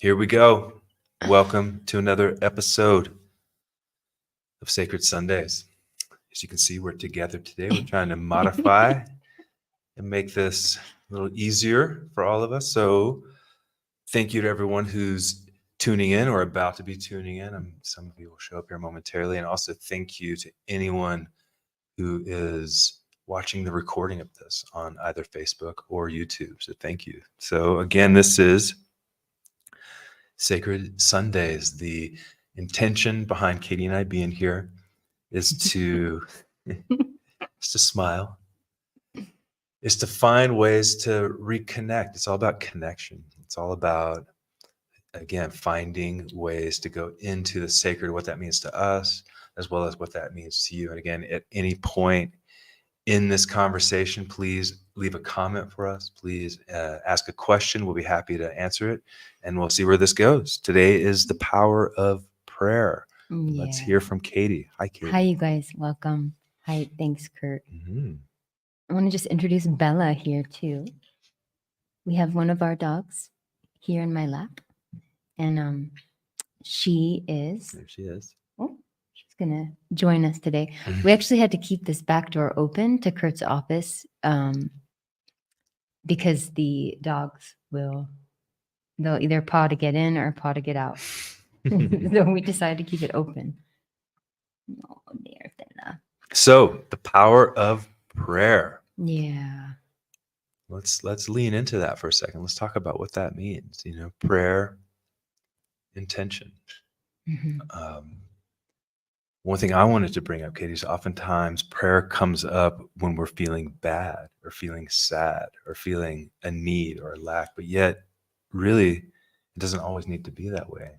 Here we go. Welcome to another episode of Sacred Sundays. As you can see, we're together today. We're trying to modify and make this a little easier for all of us. So thank you to everyone who's tuning in or about to be tuning in. Some of you will show up here momentarily. And also thank you to anyone who is watching the recording of this on either Facebook or YouTube. So thank you. So again, this is Sacred Sundays. The intention behind Katie and I being here is to smile, is to find ways to reconnect. It's all about connection. It's all about, again, finding ways to go into the sacred, what that means to us, as well as what that means to you. And again, at any point in this conversation, please leave a comment for us. Please ask a question. We'll be happy to answer it, and we'll see where this goes. Today is the power of prayer. Yeah. Let's hear from Katie. Hi, Katie. Hi, you guys. Welcome. Hi. Thanks, Kurt. Mm-hmm. I want to just introduce Bella here, too. We have one of our dogs here in my lap, and she is... There she is. Oh, she's going to join us today. We actually had to keep this back door open to Kurt's office because the dogs they'll either paw to get in or paw to get out. So we decided to keep it open. Oh, there, Bella. So the power of prayer. Yeah. Let's lean into that for a second. Let's talk about what that means. Prayer, intention. Mm-hmm. One thing I wanted to bring up, Katie, is oftentimes prayer comes up when we're feeling bad or feeling sad or feeling a need or a lack, but yet really it doesn't always need to be that way.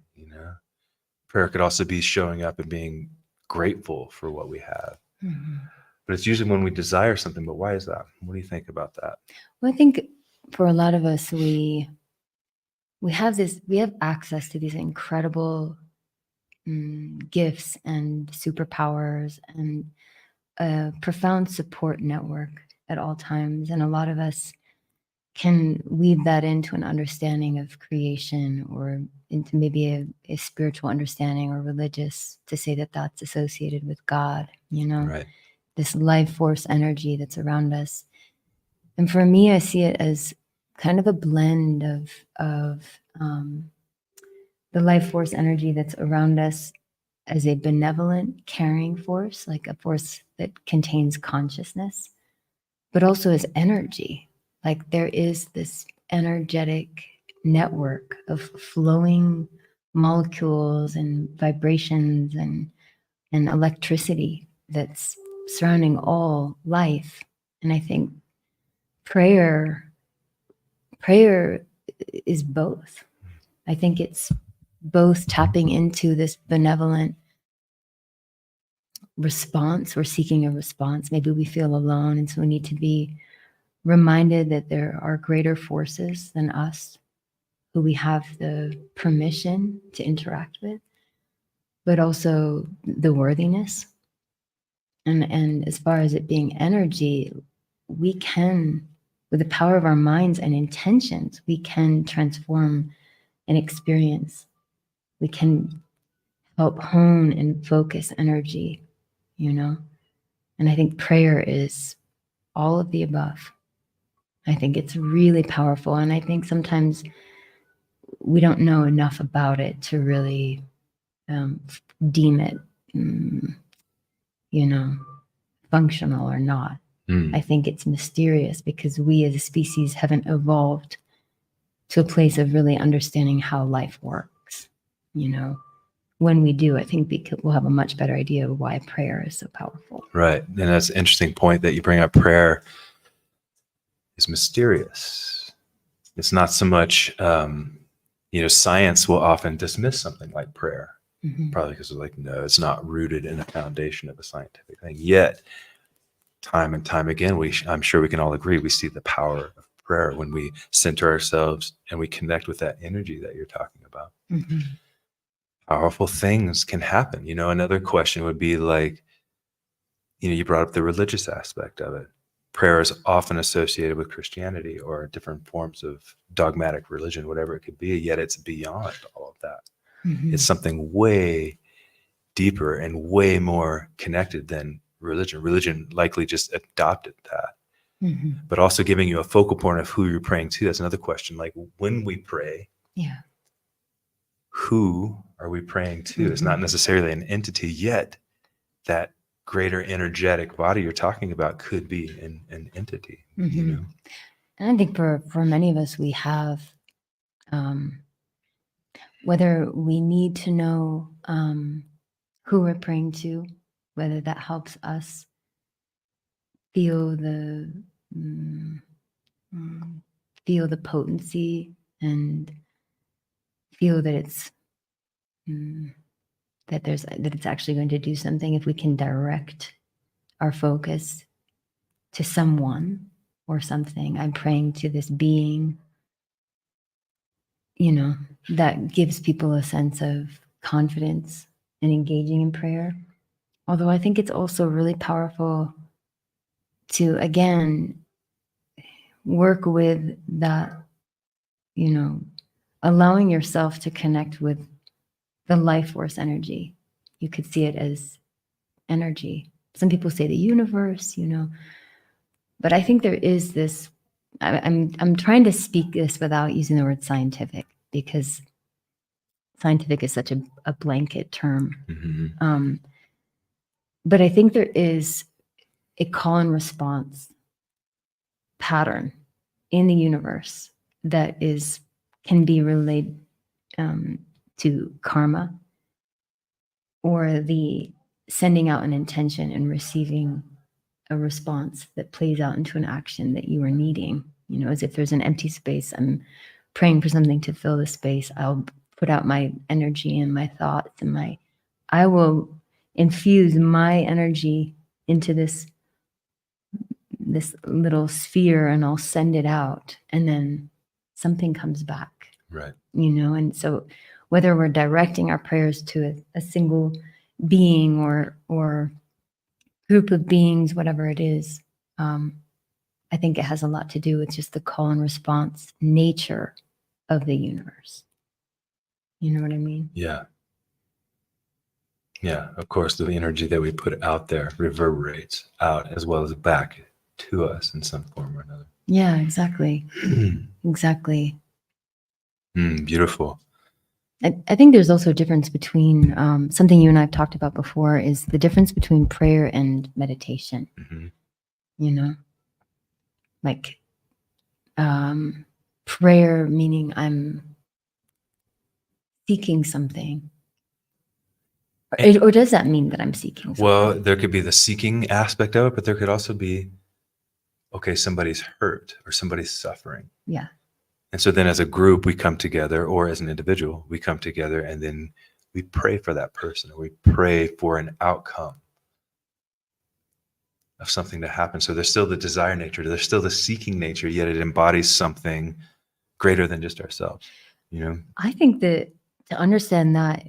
Prayer could also be showing up and being grateful for what we have. Mm-hmm. But it's usually when we desire something. But why is that? What do you think about that? Well, I think for a lot of us, we have access to these incredible gifts and superpowers and a profound support network at all times. And a lot of us can weave that into an understanding of creation or into maybe a spiritual understanding or religious, to say that that's associated with God, Right. This life force energy that's around us. And for me, I see it as kind of a blend of the life force energy that's around us as a benevolent, caring force, like a force that contains consciousness, but also as energy. Like there is this energetic network of flowing molecules and vibrations and electricity that's surrounding all life. And I think prayer is both. I think it's both tapping into this benevolent response. We're seeking a response. Maybe we feel alone, and so we need to be reminded that there are greater forces than us who we have the permission to interact with, but also the worthiness. And as far as it being energy, we can, with the power of our minds and intentions, we can transform an experience. We can help hone and focus energy, And I think prayer is all of the above. I think it's really powerful. And I think sometimes we don't know enough about it to really deem it, functional or not. I think it's mysterious because we as a species haven't evolved to a place of really understanding how life works. When we do, I think we'll have a much better idea of why prayer is so powerful. Right. And that's an interesting point that you bring up. Prayer is mysterious. It's not so much, science will often dismiss something like prayer, probably because they're like, no, it's not rooted in a foundation of a scientific thing. Yet, time and time again, I'm sure we can all agree, we see the power of prayer when we center ourselves and we connect with that energy that you're talking about. Mm-hmm. Powerful things can happen. Another question would be like, you brought up the religious aspect of it. prayer is often associated with Christianity or different forms of dogmatic religion, whatever it could be, yet it's beyond all of that. Mhm. It's something way deeper and way more connected than religion. Religion likely just adopted that, Mhm. but also giving you a focal point of who you're praying to. That's another question. Like when we pray, Yeah. who are we praying to? It's not Mhm. necessarily an entity, yet that greater energetic body you're talking about could be an entity, you Mhm. know? And I think for many of us, we have, whether we need to know who we're praying to, whether that helps us feel mm, feel the potency and feel that mm, that it's actually going to do something if we can direct our focus to someone or something. I'm praying to this being, that gives people a sense of confidence in engaging in prayer. Although I think it's also really powerful to, again, work with that, allowing yourself to connect with the life force energy. You could see it as energy. Some people say the universe, but I think there is this. I'm trying to speak this without using the word scientific, because scientific is such a blanket term. Mm-hmm. But I think there is a call and response pattern in the universe that can be related to karma, or the sending out an intention and receiving a response that plays out into an action that you are needing. As if there's an empty space, I'm praying for something to fill the space. I'll put out my energy and my thoughts and I will infuse my energy into this little sphere, and I'll send it out, and then something comes back. Right. And so whether we're directing our prayers to a single being or group of beings, whatever it is, I think it has a lot to do with just the call and response nature of the universe. You know what I mean? Yeah. Yeah. Of course, the energy that we put out there reverberates out as well as back to us in some form or another. Yeah, exactly. Exactly. Beautiful. I think there's also a difference between something you and I've talked about before, is the difference between prayer and meditation. Mm-hmm. Like prayer meaning I'm seeking something. Or does that mean that I'm seeking something? Well, there could be the seeking aspect of it, but there could also be, okay, somebody's hurt or somebody's suffering. Yeah. And so then as a group, we come together, or as an individual, we come together and then we pray for that person, or we pray for an outcome of something to happen. So there's still the desire nature, there's still the seeking nature, yet it embodies something greater than just ourselves, I think that to understand that,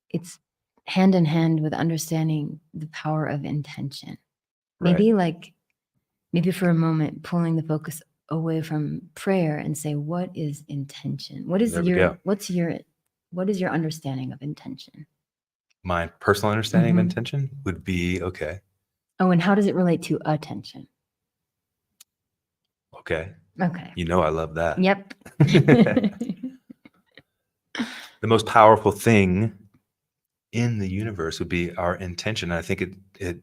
it's hand in hand with understanding the power of intention. Maybe maybe for a moment, pulling the focus away from prayer and say, what is intention? What is your understanding of intention? My personal understanding of intention would be, okay. Oh, and how does it relate to attention? Okay. Okay. I love that. Yep. The most powerful thing in the universe would be our intention. And I think it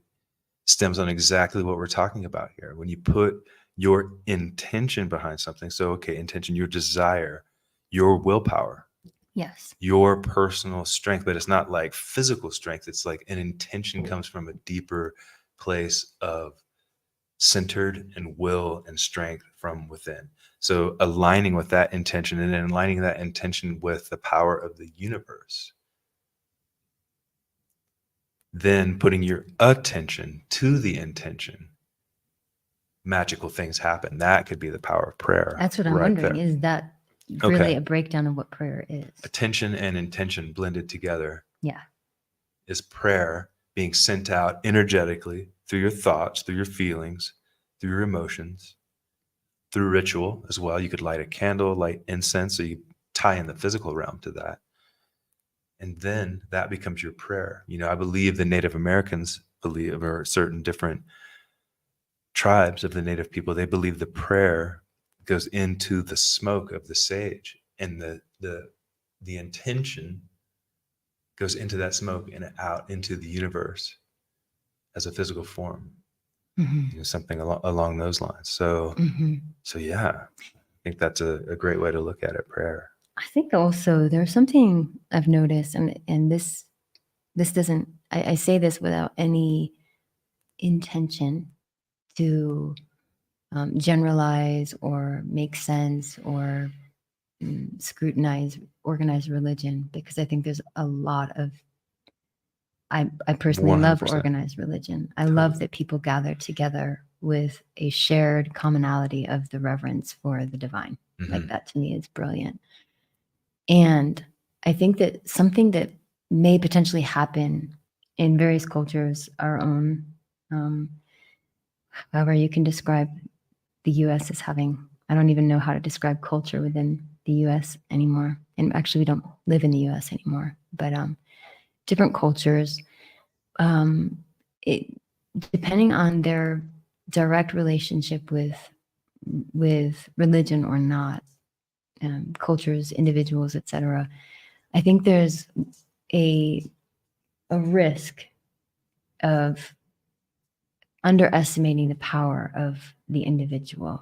stems on exactly what we're talking about here. When you put your intention behind something, so, okay, intention, your desire, your willpower. Yes. Your personal strength, but it's not like physical strength. It's like an intention comes from a deeper place of centered and will and strength from within. So aligning with that intention and then aligning that intention with the power of the universe. Then putting your attention to the intention, magical things happen. That could be the power of prayer. That's what I'm wondering. There. Is that really a breakdown of what prayer is? Attention and intention blended together. Yeah. Is prayer being sent out energetically through your thoughts, through your feelings, through your emotions, through ritual as well. You could light a candle, light incense, so you tie in the physical realm to that. And then that becomes your prayer. I believe the Native Americans believe, or certain different tribes of the Native people, they believe the prayer goes into the smoke of the sage, and the intention goes into that smoke and out into the universe as a physical form. Something along those lines. So yeah, I think that's a great way to look at it, prayer. I think also there's something I've noticed, and this doesn't, I say this without any intention to generalize or make sense or scrutinize organized religion, because I think there's a lot of, I personally love 100%. organized religion. I Totally. love that people gather together with a shared commonality of the reverence for the divine. Like, that to me is brilliant. And I think that something that may potentially happen in various cultures, our own, however you can describe the US as having, I don't even know how to describe culture within the US anymore. And actually, we don't live in the US anymore, but different cultures, depending on their direct relationship with religion or not, cultures, individuals, etc. I think there's a risk of underestimating the power of the individual.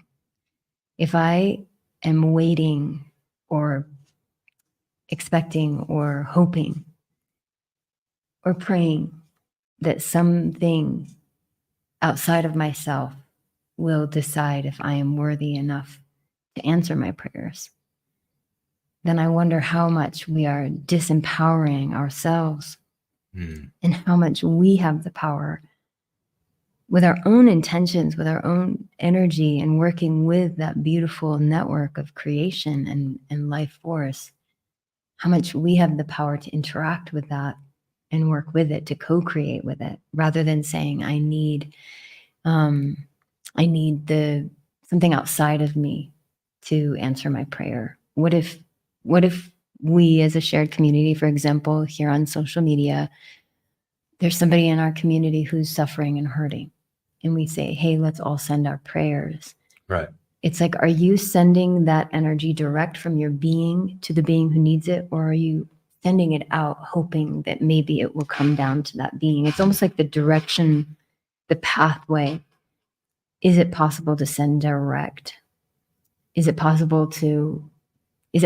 If I am waiting or expecting or hoping or praying that something outside of myself will decide if I am worthy enough to answer my prayers, then I wonder how much we are disempowering ourselves and how much we have the power with our own intentions, with our own energy, and working with that beautiful network of creation and life force, how much we have the power to interact with that and work with it, to co-create with it, rather than saying, I need something outside of me to answer my prayer. What if we, as a shared community, for example, here on social media, there's somebody in our community who's suffering and hurting, and we say, hey, let's all send our prayers. Right. It's like, are you sending that energy direct from your being to the being who needs it, or are you sending it out hoping that maybe it will come down to that being? It's almost like the direction, the pathway. Is it possible to send direct? Is it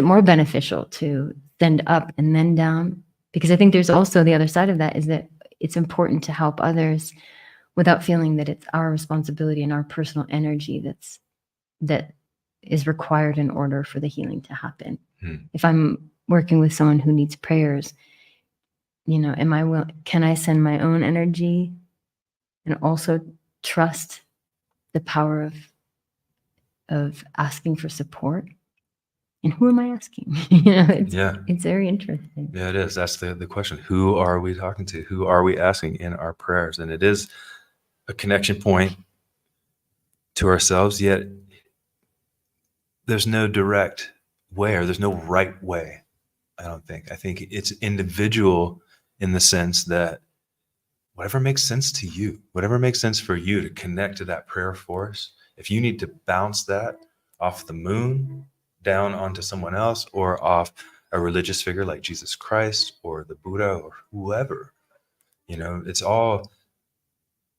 more beneficial to send up and then down? Because I think there's also the other side of that, is that it's important to help others without feeling that it's our responsibility and our personal energy that is required in order for the healing to happen. If I'm working with someone who needs prayers, can I send my own energy and also trust the power of asking for support? And who am I asking? It's very interesting. Yeah, it is. That's the question. Who are we talking to? Who are we asking in our prayers? And it is a connection point to ourselves, yet there's no direct way, or there's no right way, I don't think. I think it's individual in the sense that whatever makes sense to you, whatever makes sense for you to connect to that prayer force. If you need to bounce that off the moon down onto someone else, or off a religious figure like Jesus Christ or the Buddha or whoever, it's all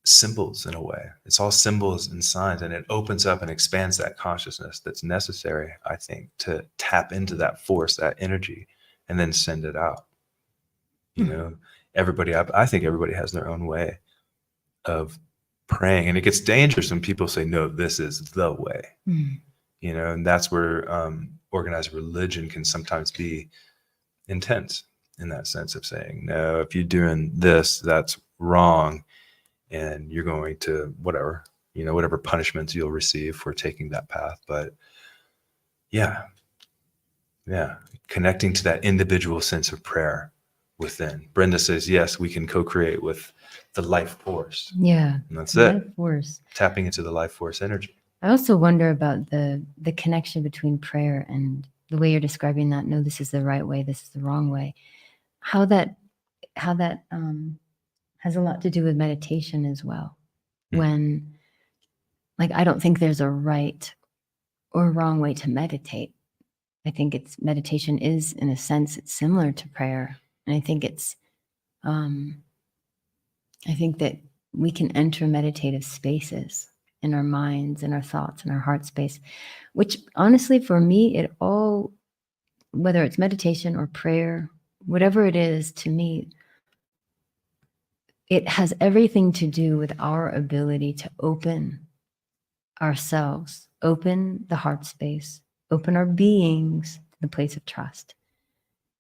symbols in a way. It's all symbols and signs, and it opens up and expands that consciousness that's necessary, I think, to tap into that force, that energy, and then send it out. Everybody, I think everybody has their own way of praying, and it gets dangerous when people say, no, this is the way. And that's where organized religion can sometimes be intense, in that sense of saying, no, if you're doing this, that's wrong, and you're going to whatever punishments you'll receive for taking that path. But yeah, connecting to that individual sense of prayer within. Brenda says, yes, we can co-create with the life force. Yeah. And that's Life it. force. Tapping into the life force energy. I also wonder about the connection between prayer and the way you're describing that. No, this is the right way. This is the wrong way. How that has a lot to do with meditation as well. When, like, I don't think there's a right or wrong way to meditate. I think meditation is, in a sense, it's similar to prayer. And I think I think that we can enter meditative spaces in our minds and our thoughts and our heart space, which honestly, for me, it all, whether it's meditation or prayer, whatever it is, to me, it has everything to do with our ability to open ourselves, open the heart space, open our beings to the place of trust.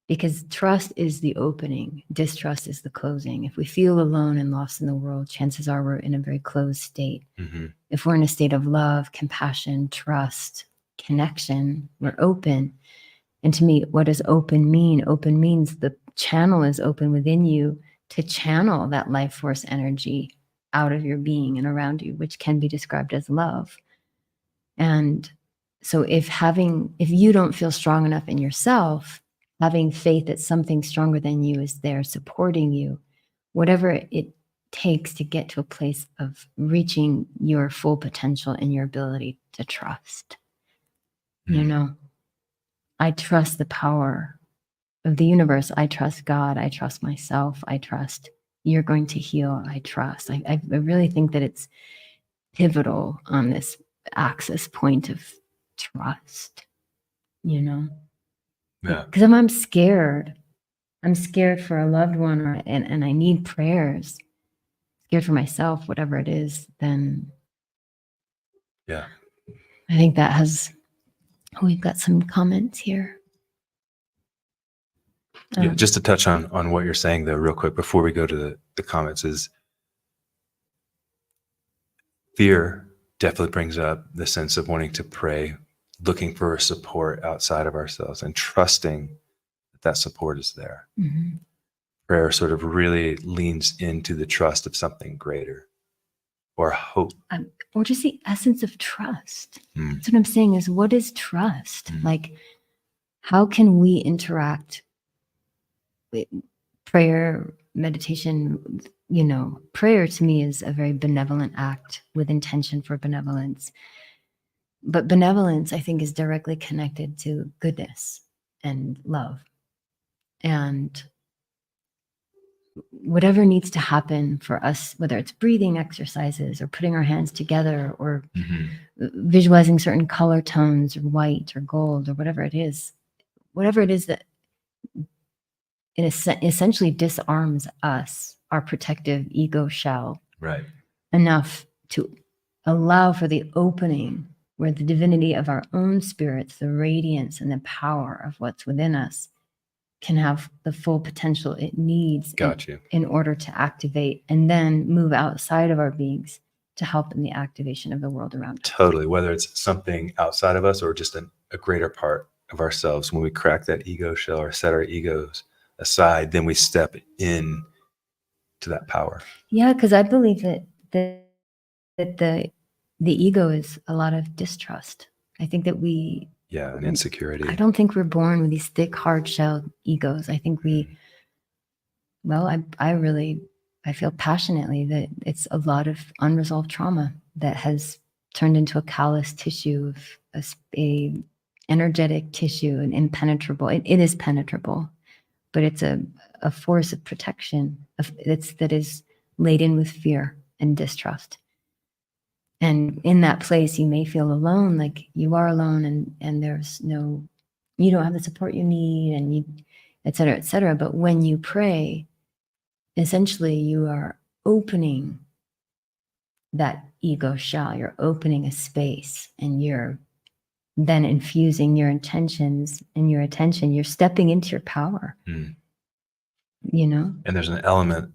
Because trust is the opening, distrust is the closing. If we feel alone and lost in the world, chances are we're in a very closed state. Mm-hmm. If we're in a state of love, compassion, trust, connection, we're open. And to me, what does open mean? Open means the channel is open within you to channel that life force energy out of your being and around you, which can be described as love. And so if you don't feel strong enough in yourself, having faith that something stronger than you is there supporting you, whatever it takes to get to a place of reaching your full potential and your ability to trust. You know, I trust the power of the universe. I trust God. I trust myself. I trust you're going to heal. I trust. I really think that it's pivotal on this axis point of trust, you know? Yeah. Because if I'm scared for a loved one and I need prayers, scared for myself, whatever it is, then Yeah. I think that has, we've got some comments here. Yeah, just to touch on what you're saying though, real quick, before we go to the comments, is fear definitely brings up the sense of wanting to pray, looking for support outside of ourselves and trusting that support is there. Mm-hmm. Prayer sort of really leans into the trust of something greater or hope. Or just the essence of trust. Mm. That's what I'm saying is, what is trust? Like, how can we interact with prayer, meditation? You know, prayer to me is a very benevolent act with intention for benevolence. But benevolence, I think, is directly connected to goodness and love. And whatever needs to happen for us, whether it's breathing exercises or putting our hands together or visualizing certain color tones or white or gold or whatever it is that it essentially disarms us, our protective ego shell, Right. enough to allow for the opening where the divinity of our own spirits, the radiance and the power of what's within us, can have the full potential it needs in order to activate and then move outside of our beings to help in the activation of the world around us. Totally. Whether it's something outside of us or just a greater part of ourselves, when we crack that ego shell or set our egos aside, then we step in to that power. Yeah, because I believe that the ego is a lot of distrust. I think that and insecurity. I don't think we're born with these thick, hard-shelled egos. I think I feel passionately that it's a lot of unresolved trauma that has turned into a callous tissue of a energetic tissue, and impenetrable. It is penetrable, but it's a force of protection that is laden with fear and distrust. And in that place, you may feel alone, like you are alone, and you don't have the support you need, and you, et cetera, et cetera. But when you pray, essentially you are opening that ego shell, you're opening a space, and you're then infusing your intentions and your attention, you're stepping into your power, you know? And there's an element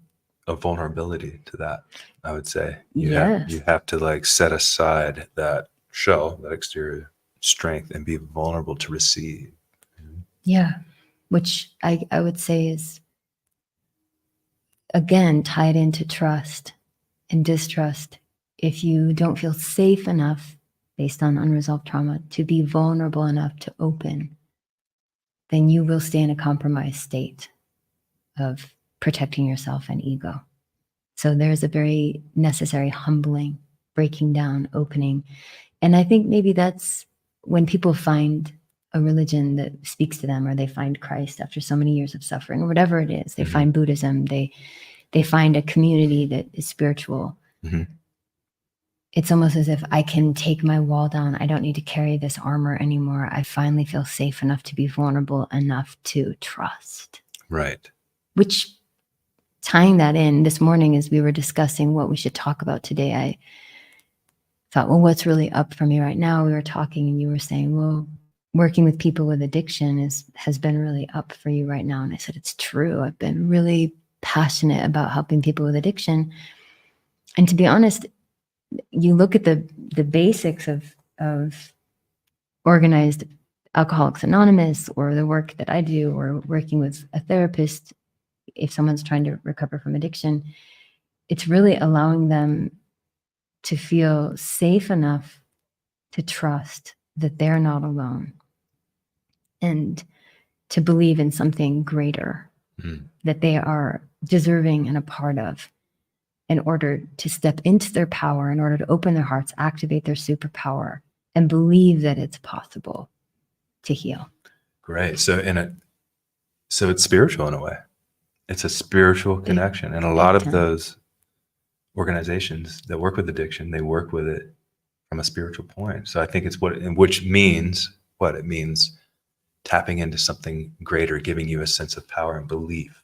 of vulnerability to that, I would say. You Yes. have to like set aside that shell, that exterior strength, and be vulnerable to receive. Yeah. Which I would say is again, tied into trust and distrust. If you don't feel safe enough based on unresolved trauma to be vulnerable enough to open, then you will stay in a compromised state of protecting yourself and ego. So there's a very necessary humbling, breaking down, opening. And I think maybe that's when people find a religion that speaks to them, or they find Christ after so many years of suffering, or whatever it is. They find Buddhism, they find a community that is spiritual. It's almost as if I can take my wall down. I don't need to carry this armor anymore. I finally feel safe enough to be vulnerable enough to trust. Right. Which, tying that in, this morning as we were discussing what we should talk about today, I thought, well, what's really up for me right now? We were talking and you were saying, well, working with people with addiction has been really up for you right now. And I said, it's true. I've been really passionate about helping people with addiction. And to be honest, you look at the basics of organized Alcoholics Anonymous, or the work that I do, or working with a therapist, if someone's trying to recover from addiction, it's really allowing them to feel safe enough to trust that they're not alone, and to believe in something greater that they are deserving and a part of, in order to step into their power, in order to open their hearts, activate their superpower, and believe that it's possible to heal. Great. So it's spiritual in a way. It's a spiritual connection. And a lot of those organizations that work with addiction, they work with it from a spiritual point. So I think it's which means what it means, tapping into something greater, giving you a sense of power and belief,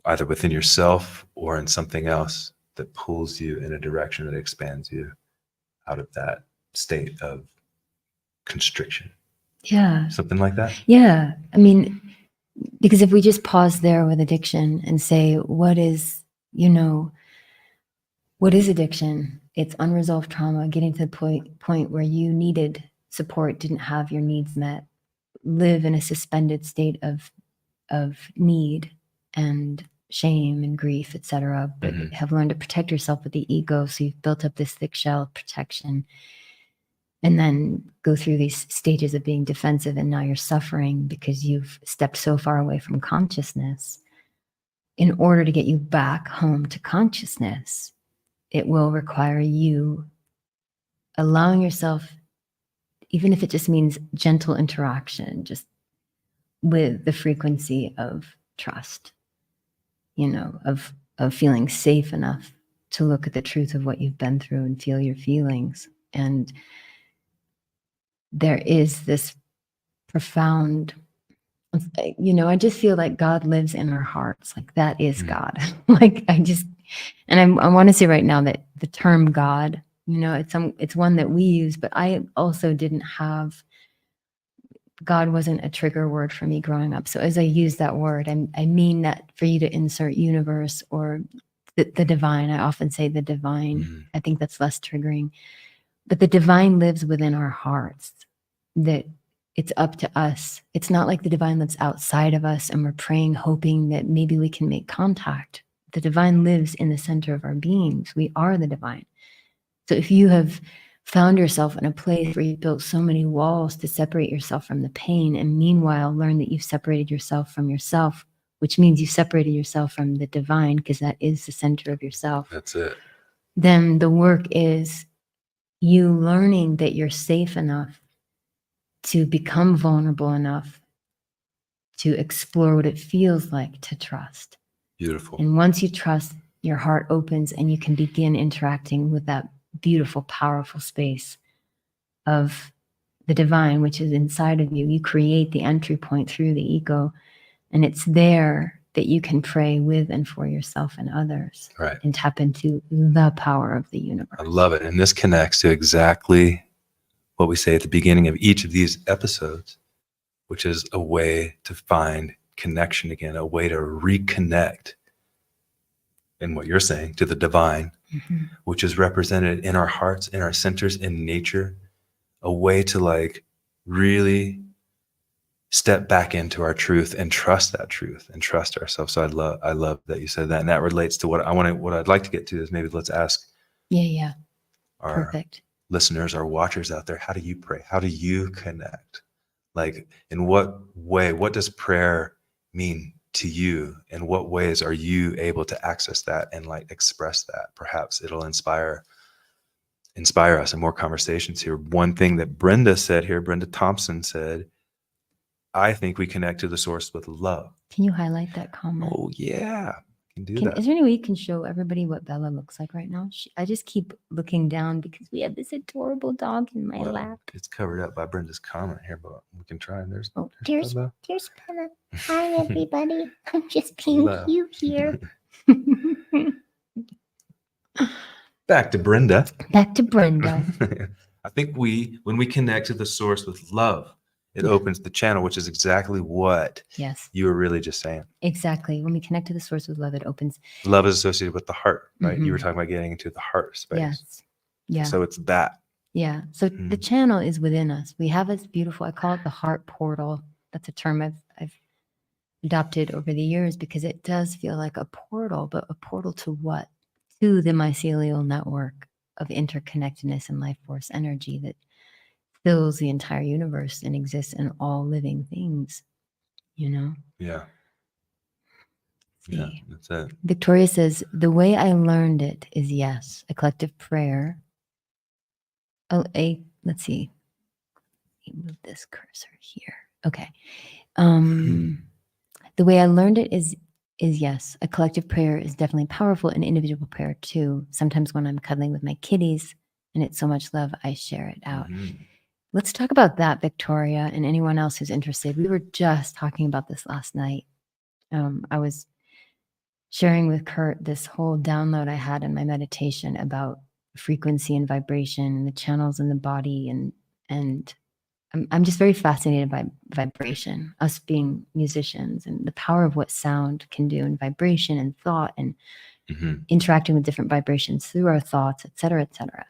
either within yourself or in something else that pulls you in a direction that expands you out of that state of constriction. Yeah. Something like that. Yeah. I mean, because if we just pause there with addiction and say, what is addiction? It's unresolved trauma, getting to the point where you needed support, didn't have your needs met, live in a suspended state of need and shame and grief, etc., but have learned to protect yourself with the ego. So you've built up this thick shell of protection, and then go through these stages of being defensive, and now you're suffering because you've stepped so far away from consciousness. In order to get you back home to consciousness, it will require you allowing yourself, even if it just means gentle interaction, just with the frequency of trust, of feeling safe enough to look at the truth of what you've been through and feel your feelings. And there is this profound, I just feel like God lives in our hearts. Like that is God. I want to say right now that the term God, it's one that we use, but I also didn't have, God wasn't a trigger word for me growing up. So as I use that word, I mean that for you to insert universe or the divine. I often say the divine. I think that's less triggering. But the divine lives within our hearts, that it's up to us. It's not like the divine lives outside of us and we're praying, hoping that maybe we can make contact. The divine lives in the center of our beings. We are the divine. So if you have found yourself in a place where you built so many walls to separate yourself from the pain, and meanwhile learn that you've separated yourself from yourself, which means you separated yourself from the divine, because that is the center of yourself. That's it. Then the work is you learning that you're safe enough to become vulnerable enough to explore what it feels like to trust. Beautiful. And once you trust, your heart opens and you can begin interacting with that beautiful, powerful space of the divine, which is inside of you. You create the entry point through the ego, and it's there that you can pray with and for yourself and others, right, and tap into the power of the universe. I love it. And this connects to exactly what we say at the beginning of each of these episodes, which is a way to find connection again, a way to reconnect in what you're saying to the divine, which is represented in our hearts, in our centers, in nature, a way to really step back into our truth and trust that truth and trust ourselves. So I love that you said that. And that relates to what I'd like to get to is maybe let's ask Yeah. our Perfect. listeners, our watchers out there, how do you pray? How do you connect? Like, in what way, what does prayer mean to you? In what ways are you able to access that and like express that? Perhaps it'll inspire us in more conversations here. One thing that Brenda Thompson said, I think we connect to the source with love. Can you highlight that comment? Oh yeah, I can do that. Is there any way you can show everybody what Bella looks like right now? I just keep looking down because we have this adorable dog in my Well, lap. it's covered up by Brenda's comment here, but we can try. There's Here's Bella. Bella. Hi, everybody. I'm just being Bella. cute here. Back to Brenda. Back to Brenda. I think when we connect to the source with love, it Yeah. opens the channel, which is exactly what Yes, you were really just saying. exactly. When we connect to the source with love, it opens. Love is associated with the heart, right? You were Mhm. talking about getting into the heart space. Yes. Yeah. So it's that. Yeah. So the channel is within us. We have this beautiful, I call it the heart portal. That's a term I've adopted over the years because it does feel like a portal, but a portal to what? To the mycelial network of interconnectedness and life force energy that fills the entire universe and exists in all living things, you know? Yeah. See. Yeah. That's it. Victoria says, the way I learned it is yes, a collective prayer. Let's see. Let me move this cursor here. Okay. The way I learned it is yes, a collective prayer is definitely powerful, and individual prayer too. Sometimes when I'm cuddling with my kitties and it's so much love, I share it out. Let's talk about that, Victoria, and anyone else who's interested. We were just talking about this last night. I was sharing with Kurt this whole download I had in my meditation about frequency and vibration and the channels in the body, and I'm just very fascinated by vibration, us being musicians, and the power of what sound can do, and vibration and thought, and interacting with different vibrations through our thoughts, et cetera, et cetera.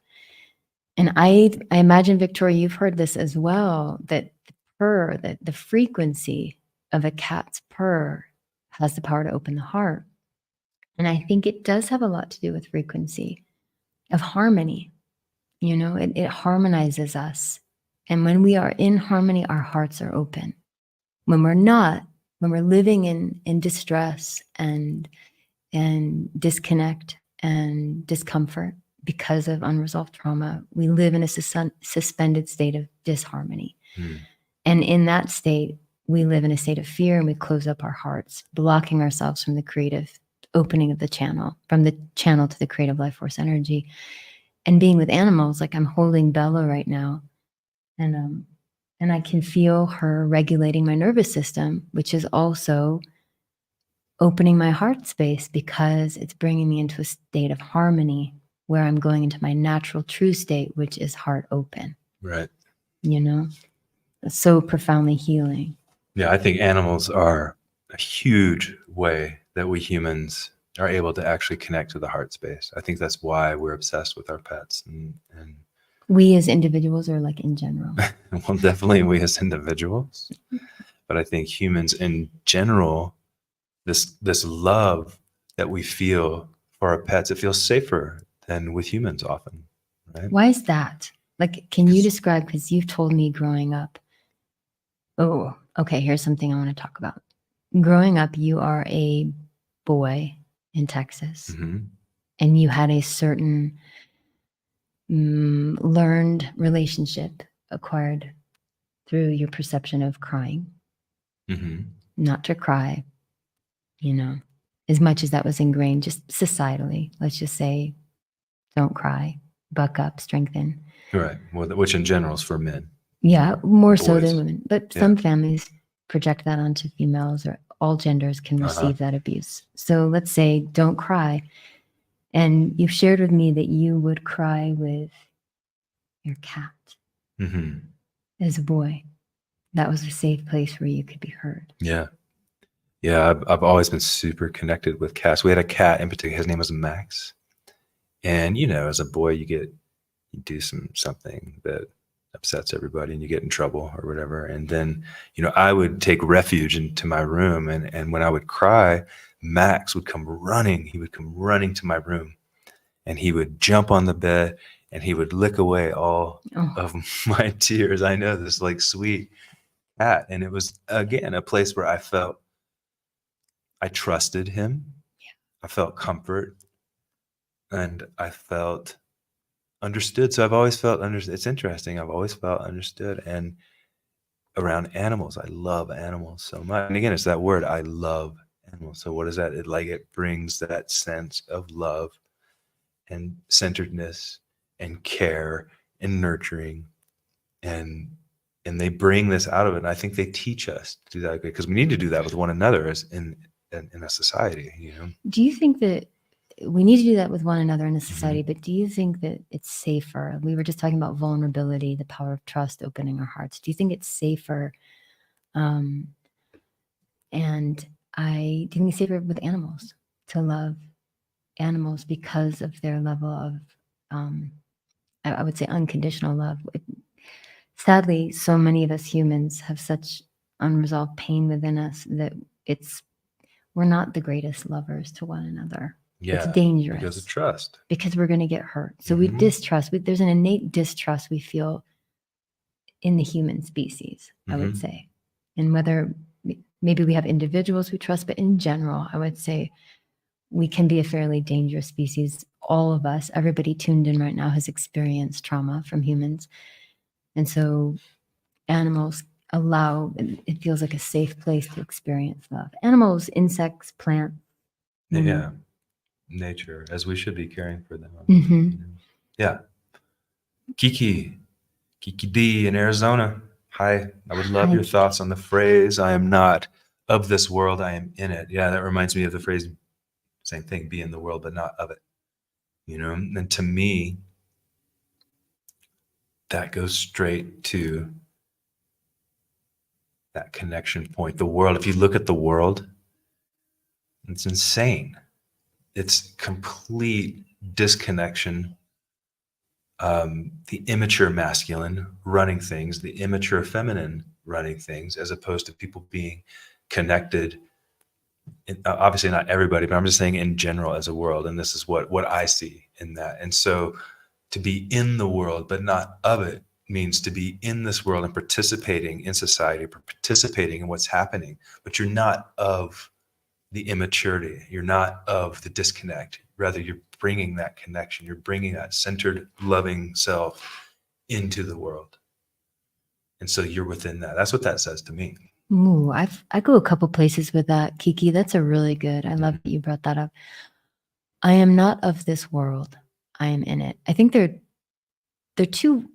And I imagine, Victoria, you've heard this as well, that the frequency of a cat's purr has the power to open the heart. And I think it does have a lot to do with frequency of harmony. You know, it harmonizes us. And when we are in harmony, our hearts are open. When we're not, when we're living in distress and disconnect and discomfort because of unresolved trauma, we live in a suspended state of disharmony. And in that state, we live in a state of fear, and we close up our hearts, blocking ourselves from the creative opening of the channel, from the channel to the creative life force energy. And being with animals, like I'm holding Bella right now, and I can feel her regulating my nervous system, which is also opening my heart space because it's bringing me into a state of harmony where I'm going into my natural true state, which is heart open. Right. You know, it's so profoundly healing. Yeah, I think animals are a huge way that we humans are able to actually connect to the heart space. I think that's why we're obsessed with our pets. And we as individuals, or like in general? Well, definitely we as individuals. But I think humans in general, this love that we feel for our pets, it feels safer than with humans often, right? Why is that? Like, can you describe, because you've told me growing up. Oh, okay, here's something I want to talk about. Growing up, you are a boy in Texas, and you had a certain learned relationship acquired through your perception of crying, not to cry, you know, as much as that was ingrained just societally. Let's just say, don't cry, buck up, strengthen. Right. Well, which in general is for men. Yeah, more so Boys. than women. But some families project that onto females, or all genders can receive that abuse. So let's say, don't cry. And you've shared with me that you would cry with your cat as a boy. That was a safe place where you could be heard. Yeah. Yeah, I've always been super connected with cats. We had a cat in particular. His name was Max. And, you know, as a boy, you do something that upsets everybody and you get in trouble or whatever. And then, I would take refuge into my room. And when I would cry, Max would come running. He would come running to my room and he would jump on the bed and he would lick away all Oh, of my tears. I know, this like sweet cat. And it was, again, a place where I felt I trusted him. I felt comfort and I felt understood. So I've always felt understood. It's interesting. I've always felt understood. And around animals, I love animals so much. And again, it's that word, I love animals. So what is that? It brings that sense of love and centeredness and care and nurturing. And they bring this out of it. And I think they teach us to do that because we need to do that with one another as in a society, do you think that we need to do that with one another in a society, but do you think that it's safer? We were just talking about vulnerability, the power of trust, opening our hearts. Do you think it's safer? And do you think it's safer with animals to love animals because of their level of, I would say, unconditional love? Sadly, so many of us humans have such unresolved pain within us that we're not the greatest lovers to one another. Yeah, it's dangerous because of trust. Because we're going to get hurt. So we distrust. There's an innate distrust we feel in the human species, I would say. And whether maybe we have individuals we trust, but in general, I would say we can be a fairly dangerous species. All of us, everybody tuned in right now has experienced trauma from humans. And so animals it feels like a safe place to experience love. Animals, insects, plants. Yeah. Nature, as we should be caring for them. Yeah. Kiki D in Arizona. Hi. I would love your thoughts on the phrase, I am not of this world, I am in it. Yeah, that reminds me of the phrase, same thing, be in the world, but not of it. And to me, that goes straight to that connection point. The world, if you look at the world, it's insane. It's complete disconnection. The immature masculine running things, the immature feminine running things, as opposed to people being connected. Obviously not everybody, but I'm just saying in general as a world. And this is what I see in that. And so to be in the world, but not of it, means to be in this world and participating in society, participating in what's happening, but you're not of the immaturity. You're not of the disconnect. Rather, you're bringing that connection. You're bringing that centered, loving self into the world. And so you're within that. That's what that says to me. Ooh, I go a couple places with that, Kiki. That's a really good. I love that you brought that up. I am not of this world. I am in it. I think they're two.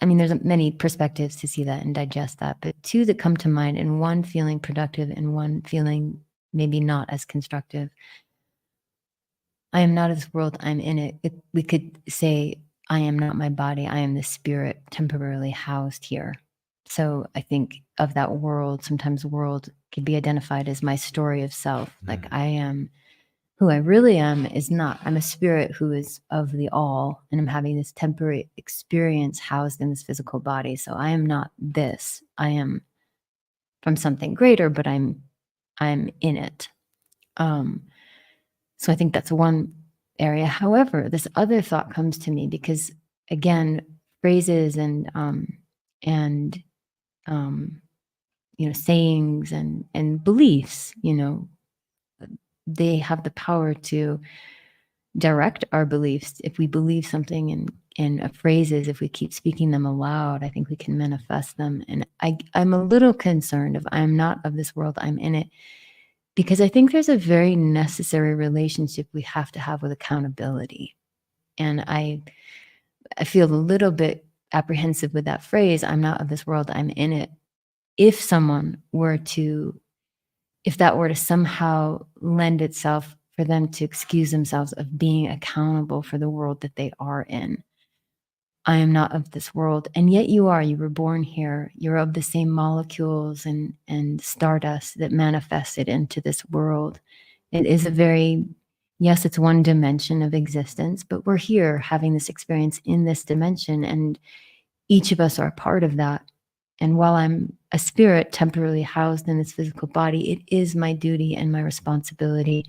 I mean, there's many perspectives to see that and digest that, but two that come to mind, and one feeling productive and one feeling maybe not as constructive. I am not of this world, I'm in it. We could say, I am not my body, I am the spirit temporarily housed here. So I think of that world, sometimes world could be identified as my story of self. Like I am, who I really am is not. I'm a spirit who is of the all, and I'm having this temporary experience housed in this physical body. So I am not this. I am from something greater, but I'm in it. So I think that's one area. However, this other thought comes to me because, again, phrases and sayings and beliefs, they have the power to direct our beliefs. If we believe something in phrases, if we keep speaking them aloud, I think we can manifest them. And I'm a little concerned if I'm not of this world, I'm in it. Because I think there's a very necessary relationship we have to have with accountability. And I feel a little bit apprehensive with that phrase, I'm not of this world, I'm in it. If that were to somehow lend itself for them to excuse themselves of being accountable for the world that they are in. I am not of this world. And yet you were born here. You're of the same molecules and stardust that manifested into this world. It is yes, it's one dimension of existence, but we're here having this experience in this dimension. And each of us are a part of that. And while I'm a spirit temporarily housed in this physical body, it is my duty and my responsibility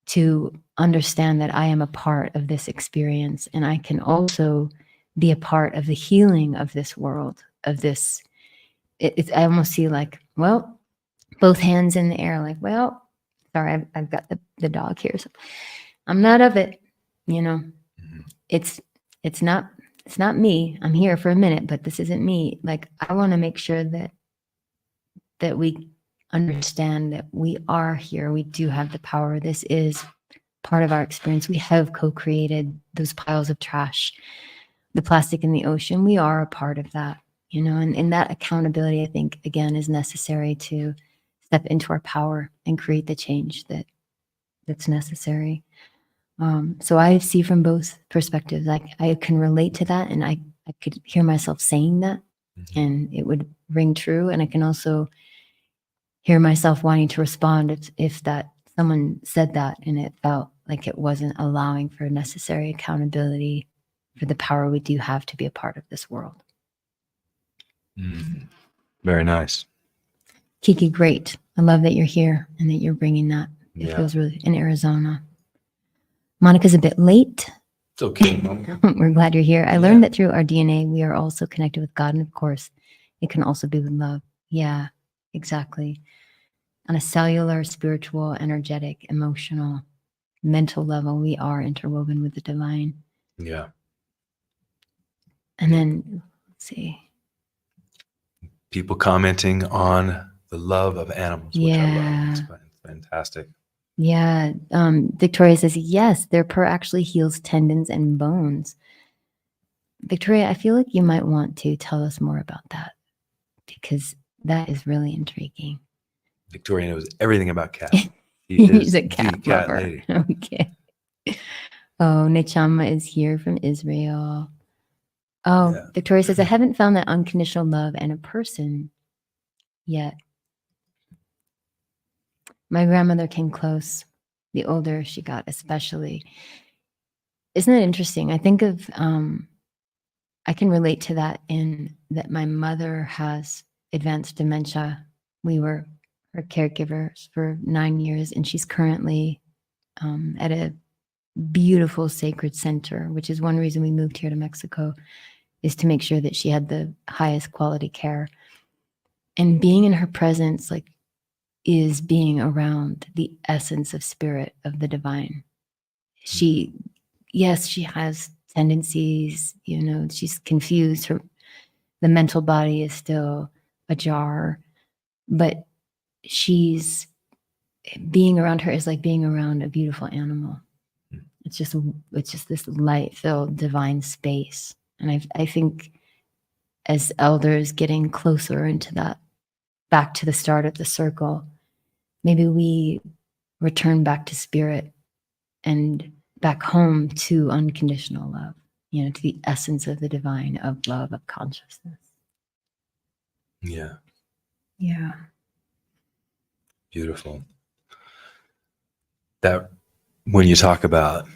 to understand that I am a part of this experience, and I can also be a part of the healing of this world, of this. I almost see like, well, both hands in the air, like, well, sorry, I've got the dog here, so I'm not of it. You know, Mhm. it's not me. I'm here for a minute, but this isn't me. Like, I want to make sure that we understand that we are here. We do have the power. This is part of our experience. We have co-created those piles of trash, the plastic in the ocean. We are a part of that, you know, and that accountability, I think, again, is necessary to step into our power and create the change that's necessary. So I see from both perspectives. Like, I can relate to that, and I could hear myself saying that, Mhm. and it would ring true. And I can also hear myself wanting to respond if that someone said that and it felt like it wasn't allowing for necessary accountability for the power we do have to be a part of this world. Mhm. Very nice. Kiki, great. I love that you're here and that you're bringing that. It Yeah. feels really in Arizona. Monica's a bit late. It's okay, Monica. We're glad you're here. I Yeah. learned that through our DNA, we are also connected with God. And of course, it can also be with love. Yeah, exactly. On a cellular, spiritual, energetic, emotional, mental level, we are interwoven with the divine. Yeah. And then, let's see. People commenting on the love of animals, which I love. It's fantastic. Yeah. Victoria says, yes, their purr actually heals tendons and bones. Victoria, I feel like you might want to tell us more about that, because that is really intriguing. Victoria knows everything about cats. She He's is a the cat cat lover. lady. Okay. Oh, Nechama is here from Israel. Oh, Yeah. Victoria says, I haven't found that unconditional love in a person yet. My grandmother came close, the older she got, especially. Isn't it interesting? I think of, I can relate to that in that my mother has advanced dementia. We were her caregivers for 9 years, and she's currently at a beautiful sacred center, which is one reason we moved here to Mexico, is to make sure that she had the highest quality care. And being in her presence, like, is being around the essence of spirit of the divine. She, yes, she has tendencies, you know, she's confused. The mental body is still ajar, but she's being around her is like being around a beautiful animal. It's just this light-filled divine space. And I think as elders getting closer into that, back to the start of the circle, maybe we return back to spirit and back home to unconditional love, you know, to the essence of the divine, of love, of consciousness. Yeah. Yeah. Beautiful. That when you talk about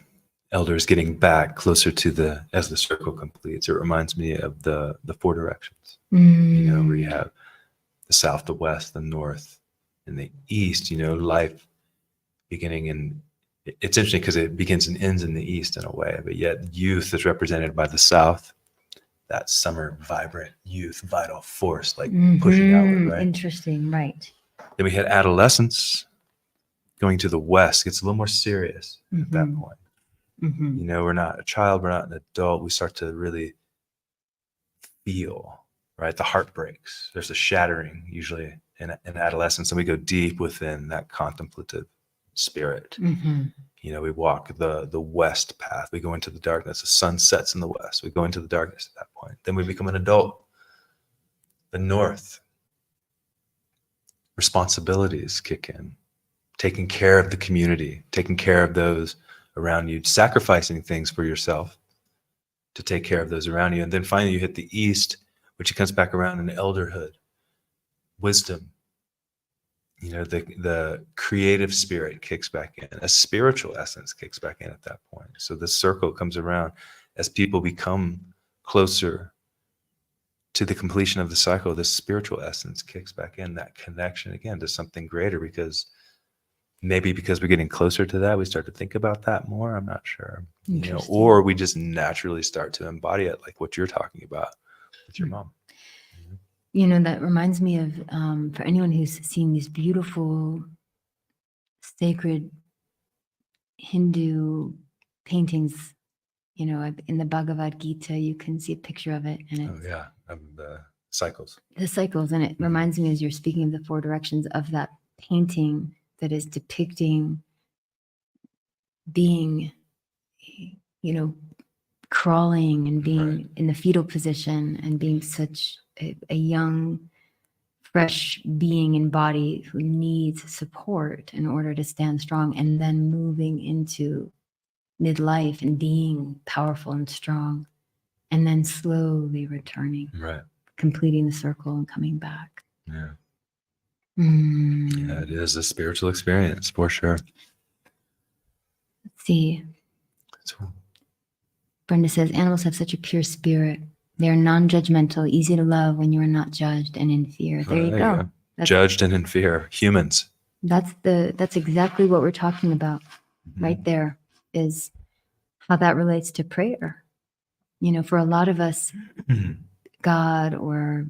elders getting back closer to as the circle completes, it reminds me of the four directions. You know, where you have the south, the west, the north, and the east, you know, life beginning in, it's interesting because it begins and ends in the east in a way, but yet youth is represented by the south, that summer, vibrant youth, vital force, like pushing outward, right? Interesting, right. Then we had adolescence going to the west, gets a little more serious at that point. You know, we're not a child, we're not an adult. We start to really feel, right? The heart breaks. There's a shattering usually in adolescence, and we go deep within that contemplative spirit. You know, we walk the west path. We go into the darkness. The sun sets in the west. We go into the darkness at that point. Then we become an adult. The north. Responsibilities kick in. Taking care of the community, taking care of those around you, sacrificing things for yourself to take care of those around you. And then finally you hit the east, which comes back around in elderhood, wisdom. You know, the creative spirit kicks back in, a spiritual essence kicks back in at that point. So the circle comes around as people become closer to the completion of the cycle, this spiritual essence kicks back in, that connection again to something greater, because maybe because we're getting closer to that, we start to think about that more. I'm not sure, Interesting. or we just naturally start to embody it, like what you're talking about with your mom. That reminds me of, for anyone who's seen these beautiful sacred Hindu paintings, in the Bhagavad Gita, you can see a picture of it, and Oh it's yeah, the cycles. the cycles, and it reminds me, as you're speaking of the four directions, of that painting that is depicting being, crawling and being Right. in the fetal position and being such a young, fresh being in body who needs support in order to stand strong, and then moving into midlife and being powerful and strong, and then slowly returning, Right. completing the circle and coming back. Yeah. Mm. Yeah, it is a spiritual experience for sure. Let's see. So, Brenda says, animals have such a pure spirit. They are non-judgmental, easy to love when you are not judged and in fear. There you go. Judged and in fear. Humans. That's exactly what we're talking about right there, is how that relates to prayer. For a lot of us, God or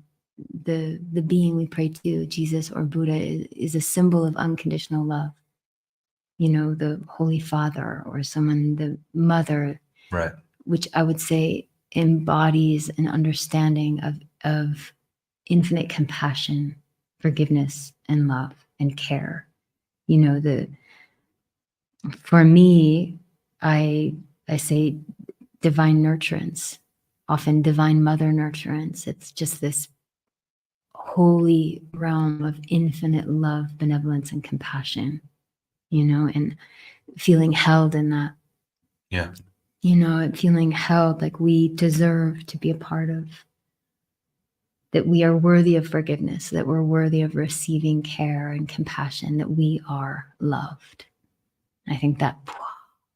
the being we pray to, Jesus or Buddha, is a symbol of unconditional love. The Holy Father or someone, the mother, Right. which I would say embodies an understanding of infinite compassion, forgiveness, and love and care. For me, I say divine nurturance, often divine mother nurturance. It's just this holy realm of infinite love, benevolence, and compassion, and feeling held in that. Yeah. Feeling held like we deserve to be a part of, that we are worthy of forgiveness, that we're worthy of receiving care and compassion, that we are loved. I think that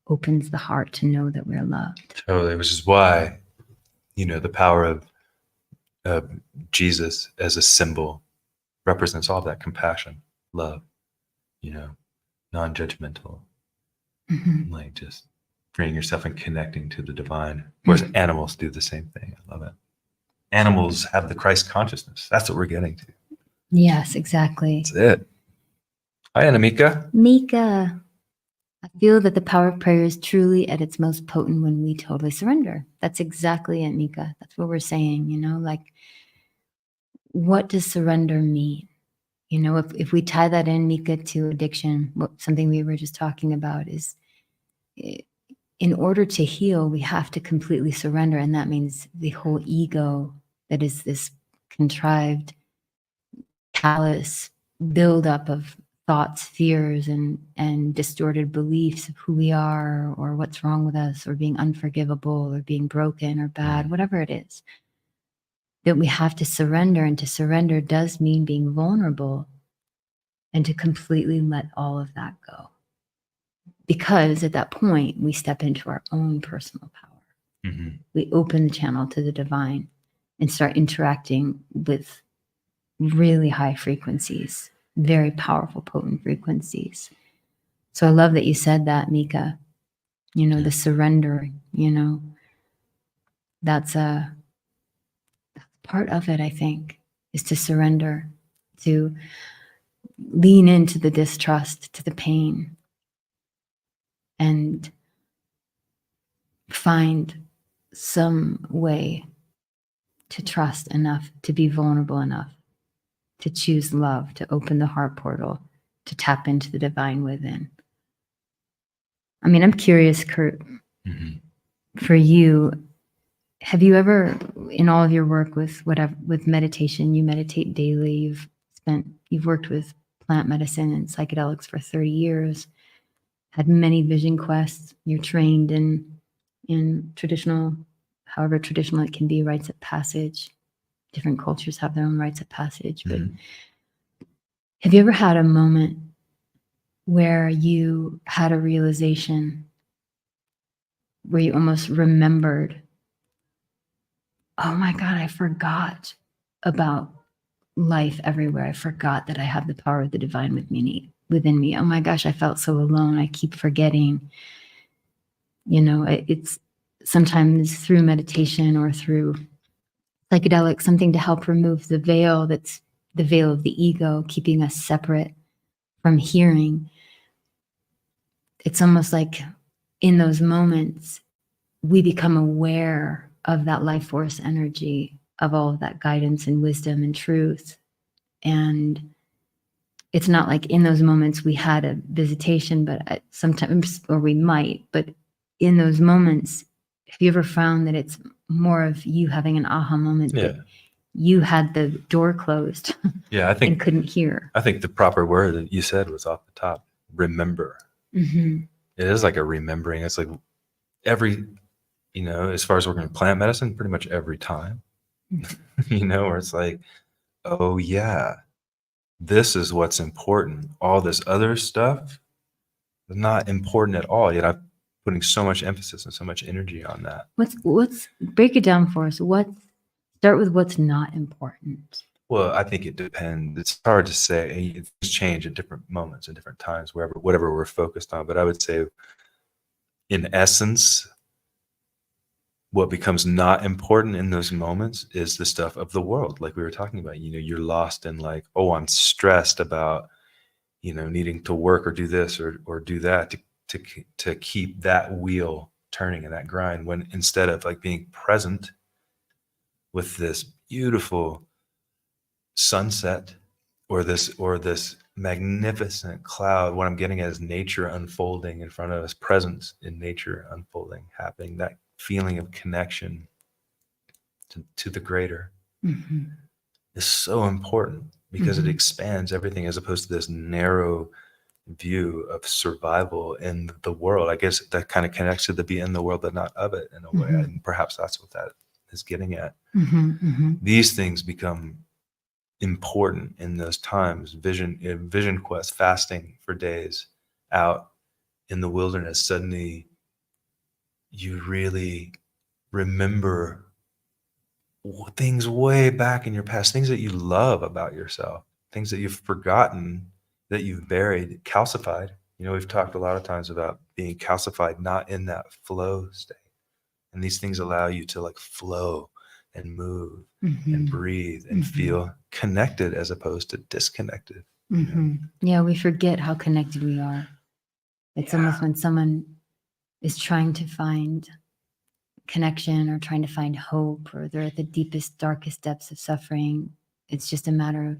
opens the heart to know that we're loved. Totally, which is why, the power of Jesus as a symbol represents all of that compassion, love, non-judgmental, like just freeing yourself and connecting to the divine. Whereas animals do the same thing. I love it. Animals have the Christ consciousness. That's what we're getting to. Yes, exactly. That's it. Hi, Anamika. Mika, I feel that the power of prayer is truly at its most potent when we totally surrender. That's exactly it, Mika. That's what we're saying, like, what does surrender mean? If we tie that in, Mika, to addiction, something we were just talking about is, in order to heal, we have to completely surrender. And that means the whole ego, that is this contrived, callous buildup of thoughts, fears, and distorted beliefs of who we are or what's wrong with us, or being unforgivable or being broken or bad, whatever it is, that we have to surrender. And to surrender does mean being vulnerable and to completely let all of that go. Because at that point, we step into our own personal power. We open the channel to the divine and start interacting with really high frequencies, very powerful, potent frequencies. So I love that you said that, Mika. The surrender, that's part of it, I think, is to surrender, to lean into the distrust, to the pain, and find some way to trust enough, to be vulnerable enough, to choose love, to open the heart portal, to tap into the divine within. I mean, I'm curious, Kurt, for you, have you ever, in all of your work with meditation, you meditate daily, you've worked with plant medicine and psychedelics for 30 years, had many vision quests, you're trained in traditional, however traditional it can be, rites of passage. Different cultures have their own rites of passage. But have you ever had a moment where you had a realization, where you almost remembered oh my God, I forgot about life everywhere. I forgot that I have the power of the divine within me. Oh my gosh, I felt so alone. I keep forgetting. It's sometimes through meditation or through psychedelics, something to help remove the veil that's the veil of the ego, keeping us separate from hearing. It's almost like in those moments, we become aware of that life force energy, of all of that guidance and wisdom and truth. And it's not like in those moments we had a visitation, but sometimes, or we might, but in those moments, have you ever found that it's more of you having an aha moment that you had the door closed Yeah, I and think couldn't hear? I think the proper word that you said was off the top. Remember. Mm-hmm. It is like a remembering. It's like every, as far as working in plant medicine, pretty much every time, where it's like, oh yeah, this is what's important. All this other stuff is not important at all. Yet I'm putting so much emphasis and so much energy on that. What's break it down for us? Start with what's not important. Well, I think it depends. It's hard to say. It's change at different moments and different times, whatever we're focused on. But I would say, in essence, what becomes not important in those moments is the stuff of the world, like we were talking about. You're lost in like, oh, I'm stressed about, needing to work or do this or do that to keep that wheel turning and that grind. When instead of like being present with this beautiful sunset or this magnificent cloud, what I'm getting at is nature unfolding in front of us, presence in nature unfolding, happening, that feeling of connection to the greater is so important because it expands everything as opposed to this narrow view of survival in the world. I guess that kind of connects to the be in the world but not of it in a way, and perhaps that's what that is getting at. These things become important in those times. Vision quest, fasting for days out in the wilderness, suddenly you really remember things way back in your past, things that you love about yourself, things that you've forgotten, that you've buried, calcified. We've talked a lot of times about being calcified, not in that flow state. And these things allow you to like flow and move and breathe and feel connected as opposed to disconnected. Yeah, we forget how connected we are. It's almost when someone is trying to find connection or trying to find hope, or they're at the deepest, darkest depths of suffering, it's just a matter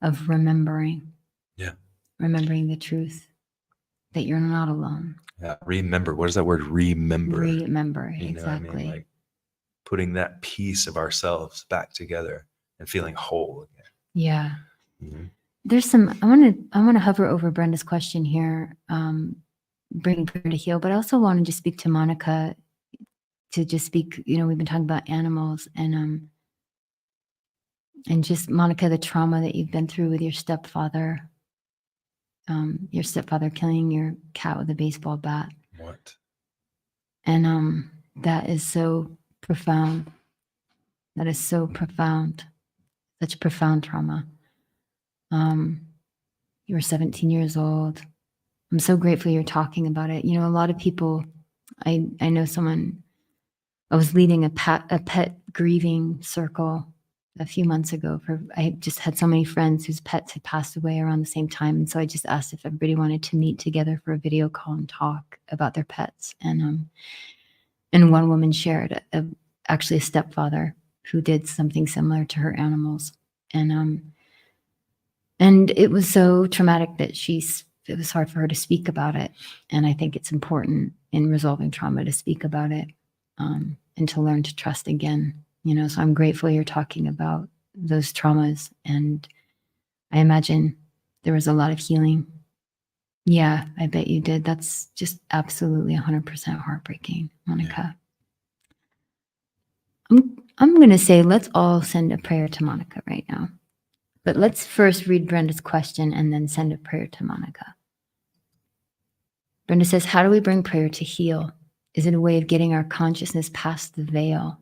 of remembering. Yeah. Remembering the truth that you're not alone. Yeah. Remember. What is that word? Remember. Remember. You exactly. Know what I mean? Like putting that piece of ourselves back together and feeling whole again. Yeah. There's some, I want to hover over Brenda's question here, bringing prayer to heal, but I also want to just speak to Monica, to just speak, we've been talking about animals and just Monica, the trauma that you've been through with your stepfather killing your cat with a baseball bat. What? And that is so profound. That is so profound. Such profound trauma. You were 17 years old. I'm so grateful you're talking about it. A lot of people, I know someone, I was leading a pet grieving circle a few months ago. I just had so many friends whose pets had passed away around the same time. And so I just asked if everybody wanted to meet together for a video call and talk about their pets. And one woman shared actually a stepfather who did something similar to her animals. And it was so traumatic that it was hard for her to speak about it. And I think it's important in resolving trauma to speak about it, and to learn to trust again. So I'm grateful you're talking about those traumas. And I imagine there was a lot of healing. Yeah, I bet you did. That's just absolutely 100% heartbreaking, Monica. Yeah. I'm going to say, let's all send a prayer to Monica right now. But let's first read Brenda's question and then send a prayer to Monica. Brenda says, how do we bring prayer to heal? Is it a way of getting our consciousness past the veil?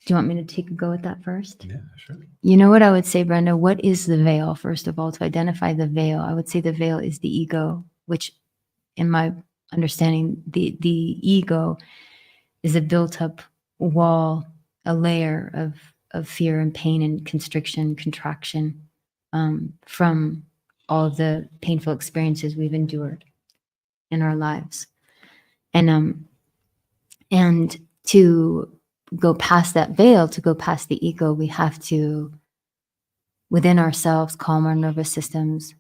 Do you want me to take a go at that first? Yeah, sure. You know what I would say, Brenda? What is the veil, first of all? To identify the veil, I would say the veil is the ego, which, in my understanding, the ego is a built-up wall, a layer of fear and pain and constriction, contraction, from all of the painful experiences we've endured in our lives. And to go past that veil, to go past the ego, we have to, within ourselves, calm our nervous systems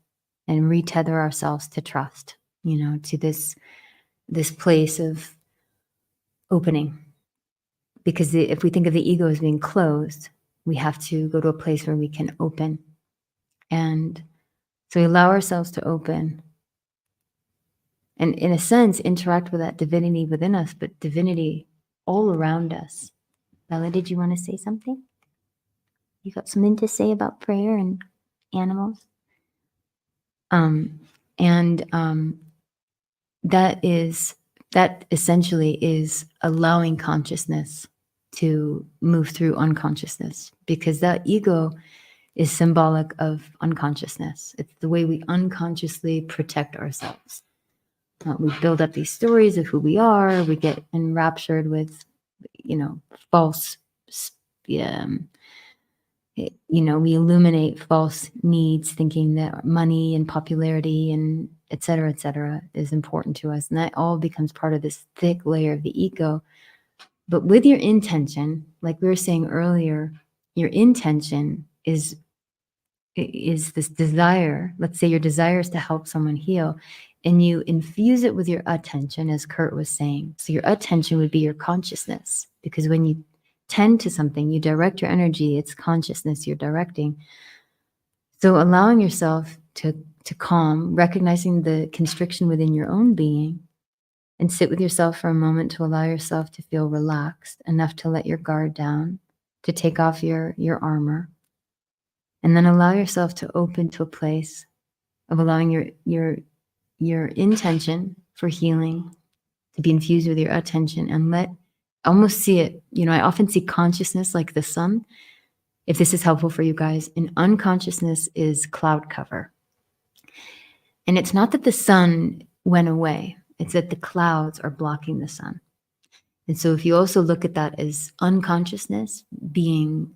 and retether ourselves to trust, to this place of opening. Because if we think of the ego as being closed, we have to go to a place where we can open. And so we allow ourselves to open and, in a sense, interact with that divinity within us, but divinity all around us. Bella, did you want to say something? You got something to say about prayer and animals? That essentially is allowing consciousness to move through unconsciousness, because that ego is symbolic of unconsciousness. It's the way we unconsciously protect ourselves. We build up these stories of who we are. We get enraptured with, false, we illuminate false needs, thinking that money and popularity and et cetera, is important to us. And that all becomes part of this thick layer of the ego. But with your intention, like we were saying earlier, your intention is this desire. Let's say your desire is to help someone heal, and you infuse it with your attention, as Kurt was saying. So your attention would be your consciousness, because when you tend to something, you direct your energy, it's consciousness you're directing. So allowing yourself to calm, recognizing the constriction within your own being, and sit with yourself for a moment to allow yourself to feel relaxed enough to let your guard down, to take off your armor, and then allow yourself to open to a place of allowing your intention for healing to be infused with your attention, and almost see it. I often see consciousness like the sun. If this is helpful for you guys, and unconsciousness is cloud cover. And it's not that the sun went away, it's that the clouds are blocking the sun. And so if you also look at that as unconsciousness being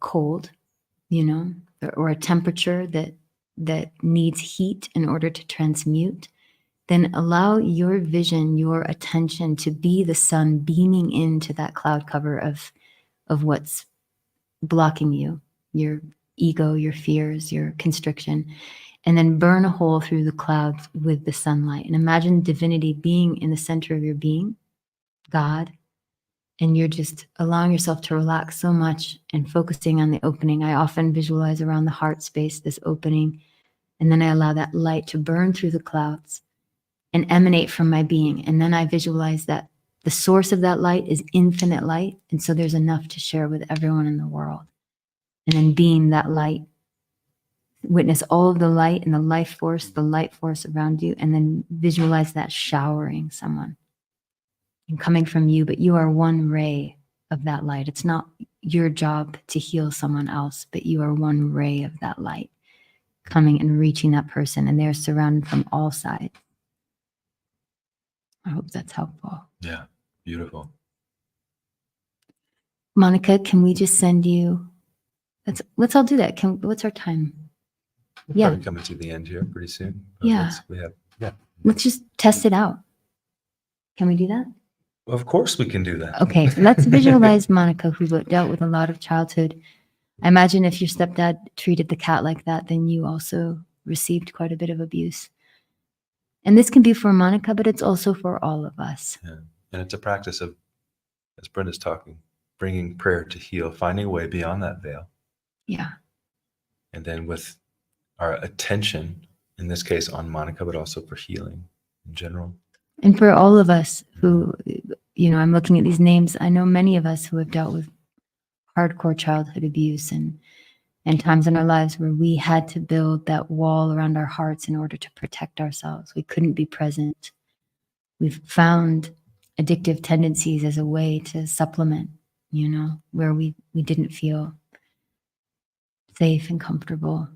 cold, or a temperature that needs heat in order to transmute, then allow your vision, your attention to be the sun beaming into that cloud cover of what's blocking you, your ego, your fears, your constriction, and then burn a hole through the clouds with the sunlight. And imagine divinity being in the center of your being, God, and you're just allowing yourself to relax so much and focusing on the opening. I often visualize around the heart space, this opening, and then I allow that light to burn through the clouds and emanate from my being. And then I visualize that the source of that light is infinite light, and so there's enough to share with everyone in the world. And then being that light, witness all of the light and the life force, the light force around you, and then visualize that showering someone and coming from you, but you are one ray of that light. It's not your job to heal someone else, but you are one ray of that light coming and reaching that person, and they're surrounded from all sides. I hope that's helpful. Yeah, beautiful. Monica, can we just send you? Let's all do that. What's our time? We're probably coming to the end here pretty soon. Yeah. Yeah. Let's just test it out. Can we do that? Well, of course we can do that. Okay, let's visualize Monica, who dealt with a lot of childhood. I imagine if your stepdad treated the cat like that, then you also received quite a bit of abuse. And this can be for Monica, but it's also for all of us. Yeah. And it's a practice of, as Brenda's talking, bringing prayer to heal, finding a way beyond that veil. Yeah. And then with our attention, in this case on Monica, but also for healing in general. And for all of us who, I'm looking at these names, I know many of us who have dealt with hardcore childhood abuse and times in our lives where we had to build that wall around our hearts in order to protect ourselves. We couldn't be present. We've found addictive tendencies as a way to supplement, where we didn't feel safe and comfortable.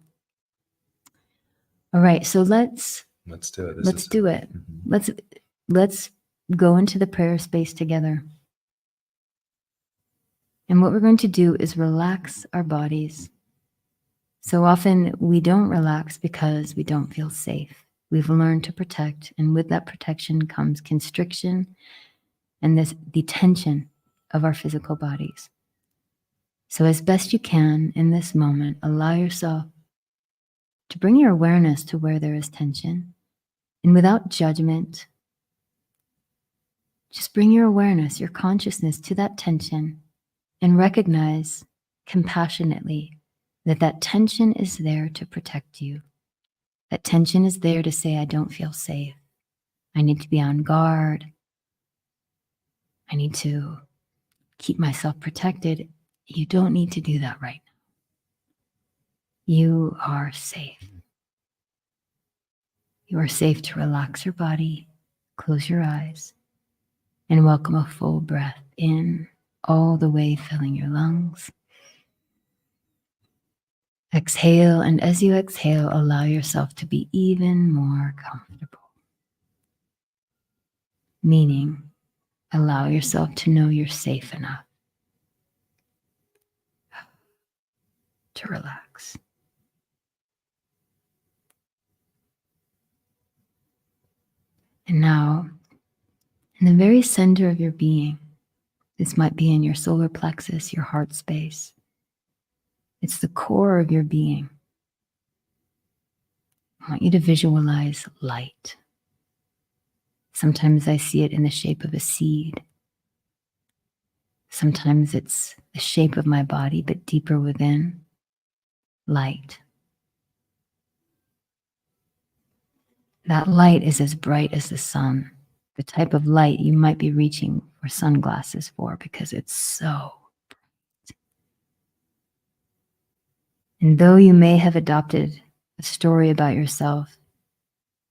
All right, so let's do it. let's do it. Mhm. Let's go into the prayer space together. And what we're going to do is relax our bodies. So often we don't relax because we don't feel safe. We've learned to protect, and with that protection comes constriction and the tension of our physical bodies. So as best you can in this moment, allow yourself to bring your awareness to where there is tension, and without judgment, just bring your awareness, your consciousness to that tension, and recognize compassionately that tension is there to protect you. That tension is there to say, I don't feel safe. I need to be on guard. I need to keep myself protected. You don't need to do that right now. You are safe. You are safe to relax your body, close your eyes, and welcome a full breath in, all the way filling your lungs. Exhale, and as you exhale, allow yourself to be even more comfortable. Meaning, allow yourself to know you're safe enough to relax. And now, in the very center of your being, this might be in your solar plexus, your heart space. It's the core of your being. I want you to visualize light. Sometimes I see it in the shape of a seed. Sometimes it's the shape of my body, but deeper within, light. That light is as bright as the sun, the type of light you might be reaching for sunglasses for because it's so bright. And though you may have adopted a story about yourself,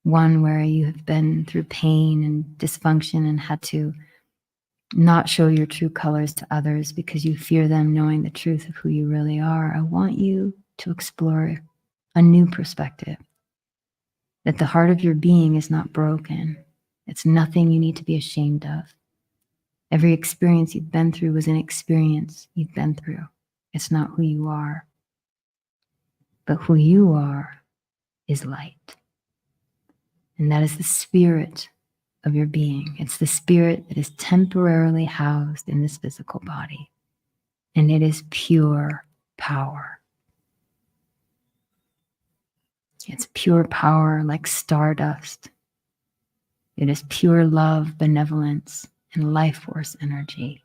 one where you have been through pain and dysfunction and had to not show your true colors to others because you fear them knowing the truth of who you really are, I want you to explore a new perspective. That the heart of your being is not broken. It's nothing you need to be ashamed of. Every experience you've been through was an experience you've been through. It's not who you are. But who you are is light. And that is the spirit of your being. It's the spirit that is temporarily housed in this physical body. And it is pure power. It's pure power like stardust. It is pure love, benevolence, and life force energy.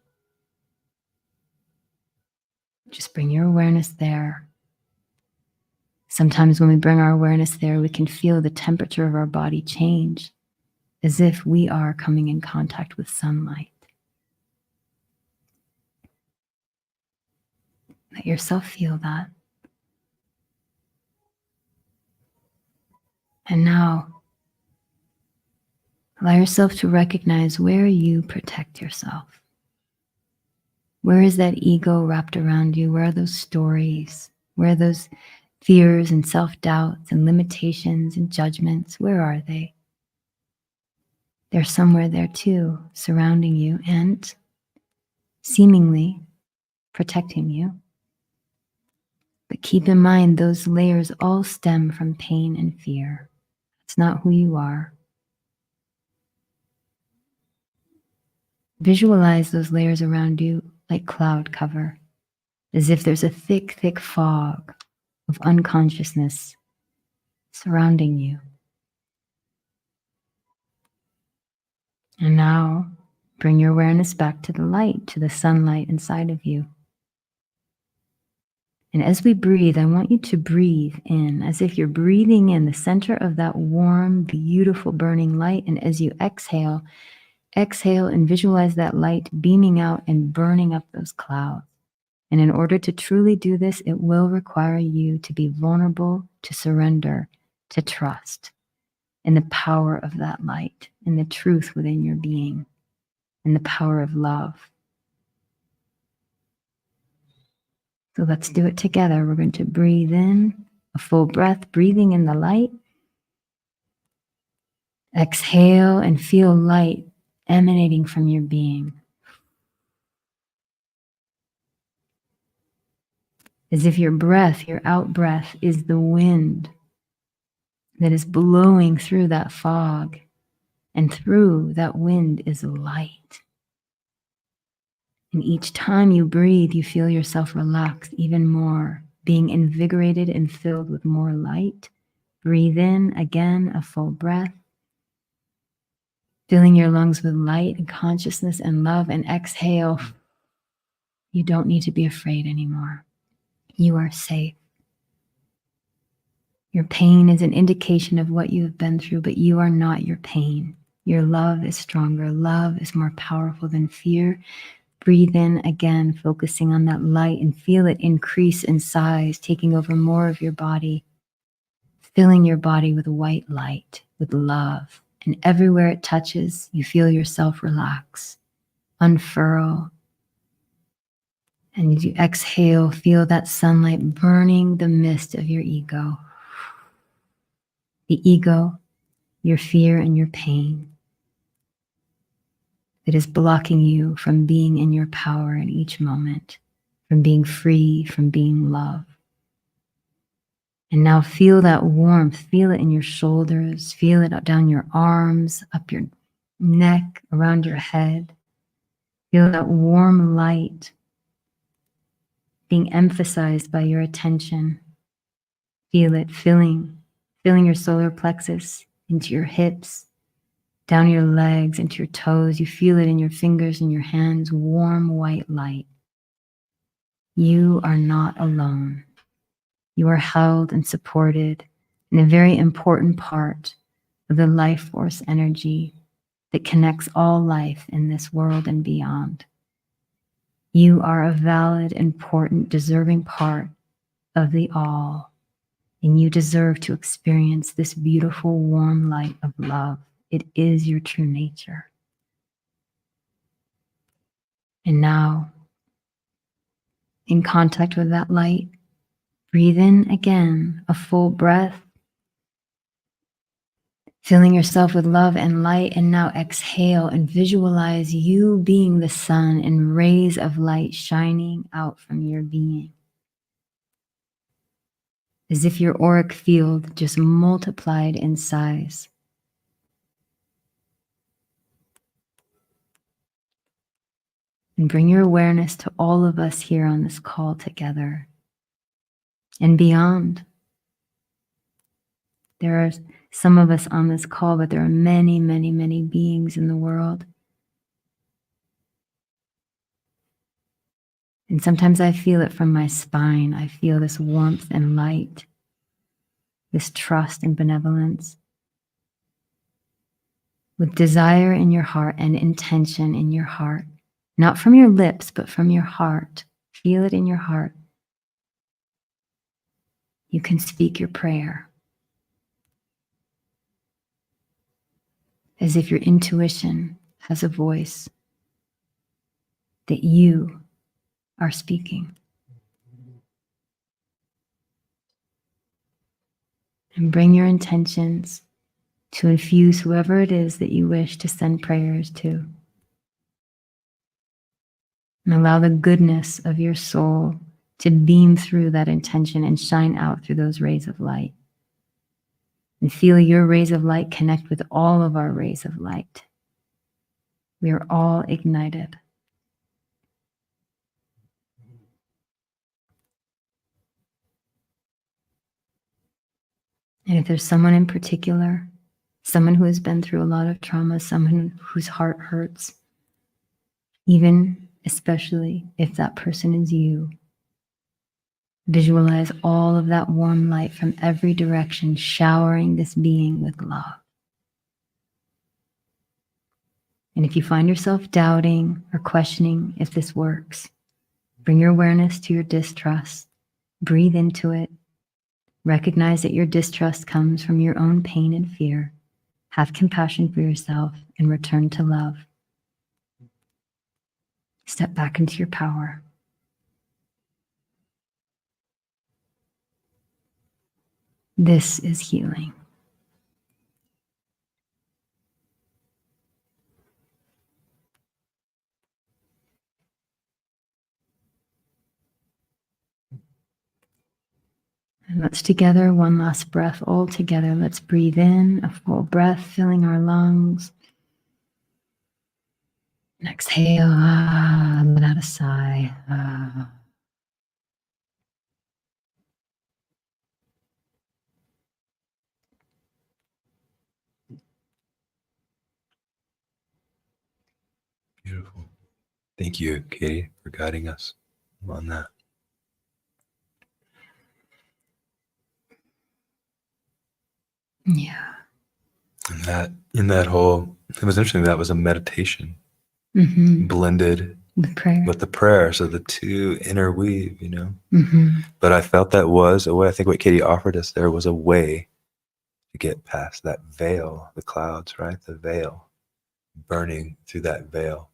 Just bring your awareness there. Sometimes when we bring our awareness there, we can feel the temperature of our body change as if we are coming in contact with sunlight. Let yourself feel that. And now, allow yourself to recognize where you protect yourself. Where is that ego wrapped around you? Where are those stories? Where are those fears and self-doubts and limitations and judgments? Where are they? They're somewhere there too, surrounding you and seemingly protecting you. But keep in mind, those layers all stem from pain and fear. It's not who you are. Visualize those layers around you like cloud cover, as if there's a thick, thick fog of unconsciousness surrounding you. And now, bring your awareness back to the light, to the sunlight inside of you. And as we breathe, I want you to breathe in as if you're breathing in the center of that warm, beautiful, burning light. And as you exhale, exhale and visualize that light beaming out and burning up those clouds. And in order to truly do this, it will require you to be vulnerable, to surrender, to trust in the power of that light and the truth within your being. and the power of love. So let's do it together. We're going to breathe in a full breath, breathing in the light. Exhale and feel light emanating from your being. As if your breath, your out breath, is the wind that is blowing through that fog, and through that wind is light. And each time you breathe, you feel yourself relax even more, being invigorated and filled with more light. Breathe in again, a full breath, filling your lungs with light and consciousness and love. And exhale. You don't need to be afraid anymore. You are safe. Your pain is an indication of what you have been through, but you are not your pain. Your love is stronger. Love is more powerful than fear. Breathe in again, focusing on that light, and feel it increase in size, taking over more of your body, filling your body with white light, with love. And everywhere it touches, you feel yourself relax, unfurl. And as you exhale, feel that sunlight burning the mist of your ego. The ego, your fear and your pain that is blocking you from being in your power in each moment, from being free, from being love. And now feel that warmth, feel it in your shoulders, feel it down your arms, up your neck, around your head. Feel that warm light being emphasized by your attention. Feel it filling your solar plexus into your hips, down your legs, into your toes. You feel it in your fingers and your hands, warm white light. You are not alone. You are held and supported in a very important part of the life force energy that connects all life in this world and beyond. You are a valid, important, deserving part of the all, and you deserve to experience this beautiful, warm light of love. It is your true nature. And now, in contact with that light, breathe in again, a full breath, filling yourself with love and light. And now exhale and visualize you being the sun and rays of light shining out from your being. As if your auric field just multiplied in size. And bring your awareness to all of us here on this call together and beyond. There are some of us on this call, but there are many, many, many beings in the world. And sometimes I feel it from my spine. I feel this warmth and light, this trust and benevolence, with desire in your heart and intention in your heart, not from your lips, but from your heart. Feel it in your heart. You can speak your prayer as if your intuition has a voice that you are speaking. And bring your intentions to infuse whoever it is that you wish to send prayers to. And allow the goodness of your soul to beam through that intention and shine out through those rays of light. And feel your rays of light connect with all of our rays of light. We are all ignited. And if there's someone in particular, someone who has been through a lot of trauma, someone whose heart hurts, even especially if that person is you, visualize all of that warm light from every direction, showering this being with love. And if you find yourself doubting or questioning if this works, bring your awareness to your distrust, breathe into it, recognize that your distrust comes from your own pain and fear, have compassion for yourself, and return to love. Step back into your power. This is healing. And let's together, one last breath all together. Let's breathe in a full breath, filling our lungs. And exhale, let out a sigh. Beautiful. Thank you, Katie, for guiding us on that. Yeah. And in that whole, it was interesting. That was a meditation blended With prayer. with the prayer. So the two interweave, you know. Mm-hmm. But I felt that was a way. I think what Katie offered us there was a way to get past that veil, the clouds, right? The veil, burning through that veil,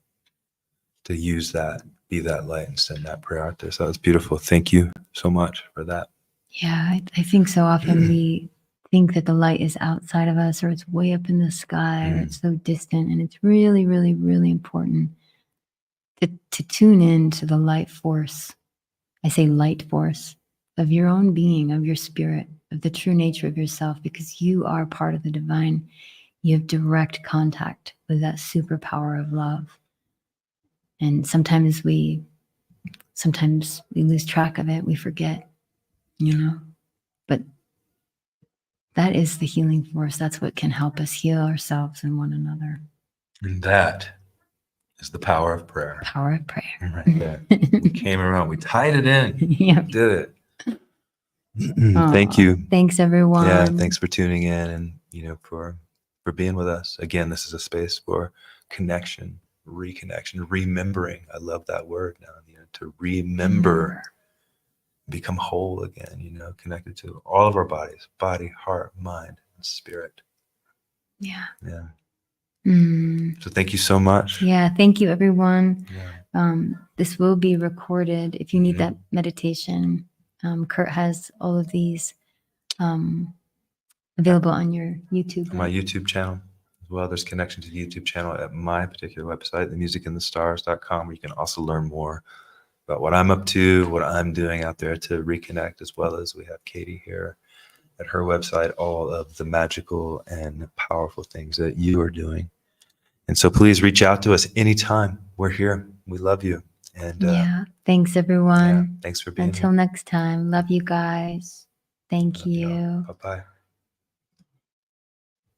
to use that, be that light and send that prayer out there. So that was beautiful. Thank you so much for that. Yeah, I think so often we think that the light is outside of us, or it's way up in the sky, or it's so distant. And it's really, really, really important to tune in to the light force. I say light force of your own being, of your spirit, of the true nature of yourself, because you are part of the divine. You have direct contact with that superpower of love. And sometimes we lose track of it. We forget, you know, but that is the healing force. That's what can help us heal ourselves and one another. And that is the power of prayer. Power of prayer. Right there. We came around. We tied it in. Yeah. Did it. Thank you. Thanks, everyone. Yeah, thanks for tuning in and, you know, for being with us. Again, this is a space for connection, reconnection, remembering. I love that word now, you know, to remember, become whole again, you know, connected to all of our bodies, body, heart, mind, and spirit. Yeah. Yeah. So thank you so much. Yeah. Thank you, everyone. Yeah. This will be recorded. If you need that meditation, Kurt has all of these available on your YouTube. On my YouTube channel as well. There's connection to the YouTube channel at my particular website, themusicandthestars.com, where you can also learn more about what I'm up to, what I'm doing out there to reconnect, as well as we have Katie here at her website, all of the magical and powerful things that you are doing. And so please reach out to us anytime. We're here. We love you. And yeah. Thanks, everyone. thanks for being Until here. next time. Love you guys. Thank you. Bye-bye.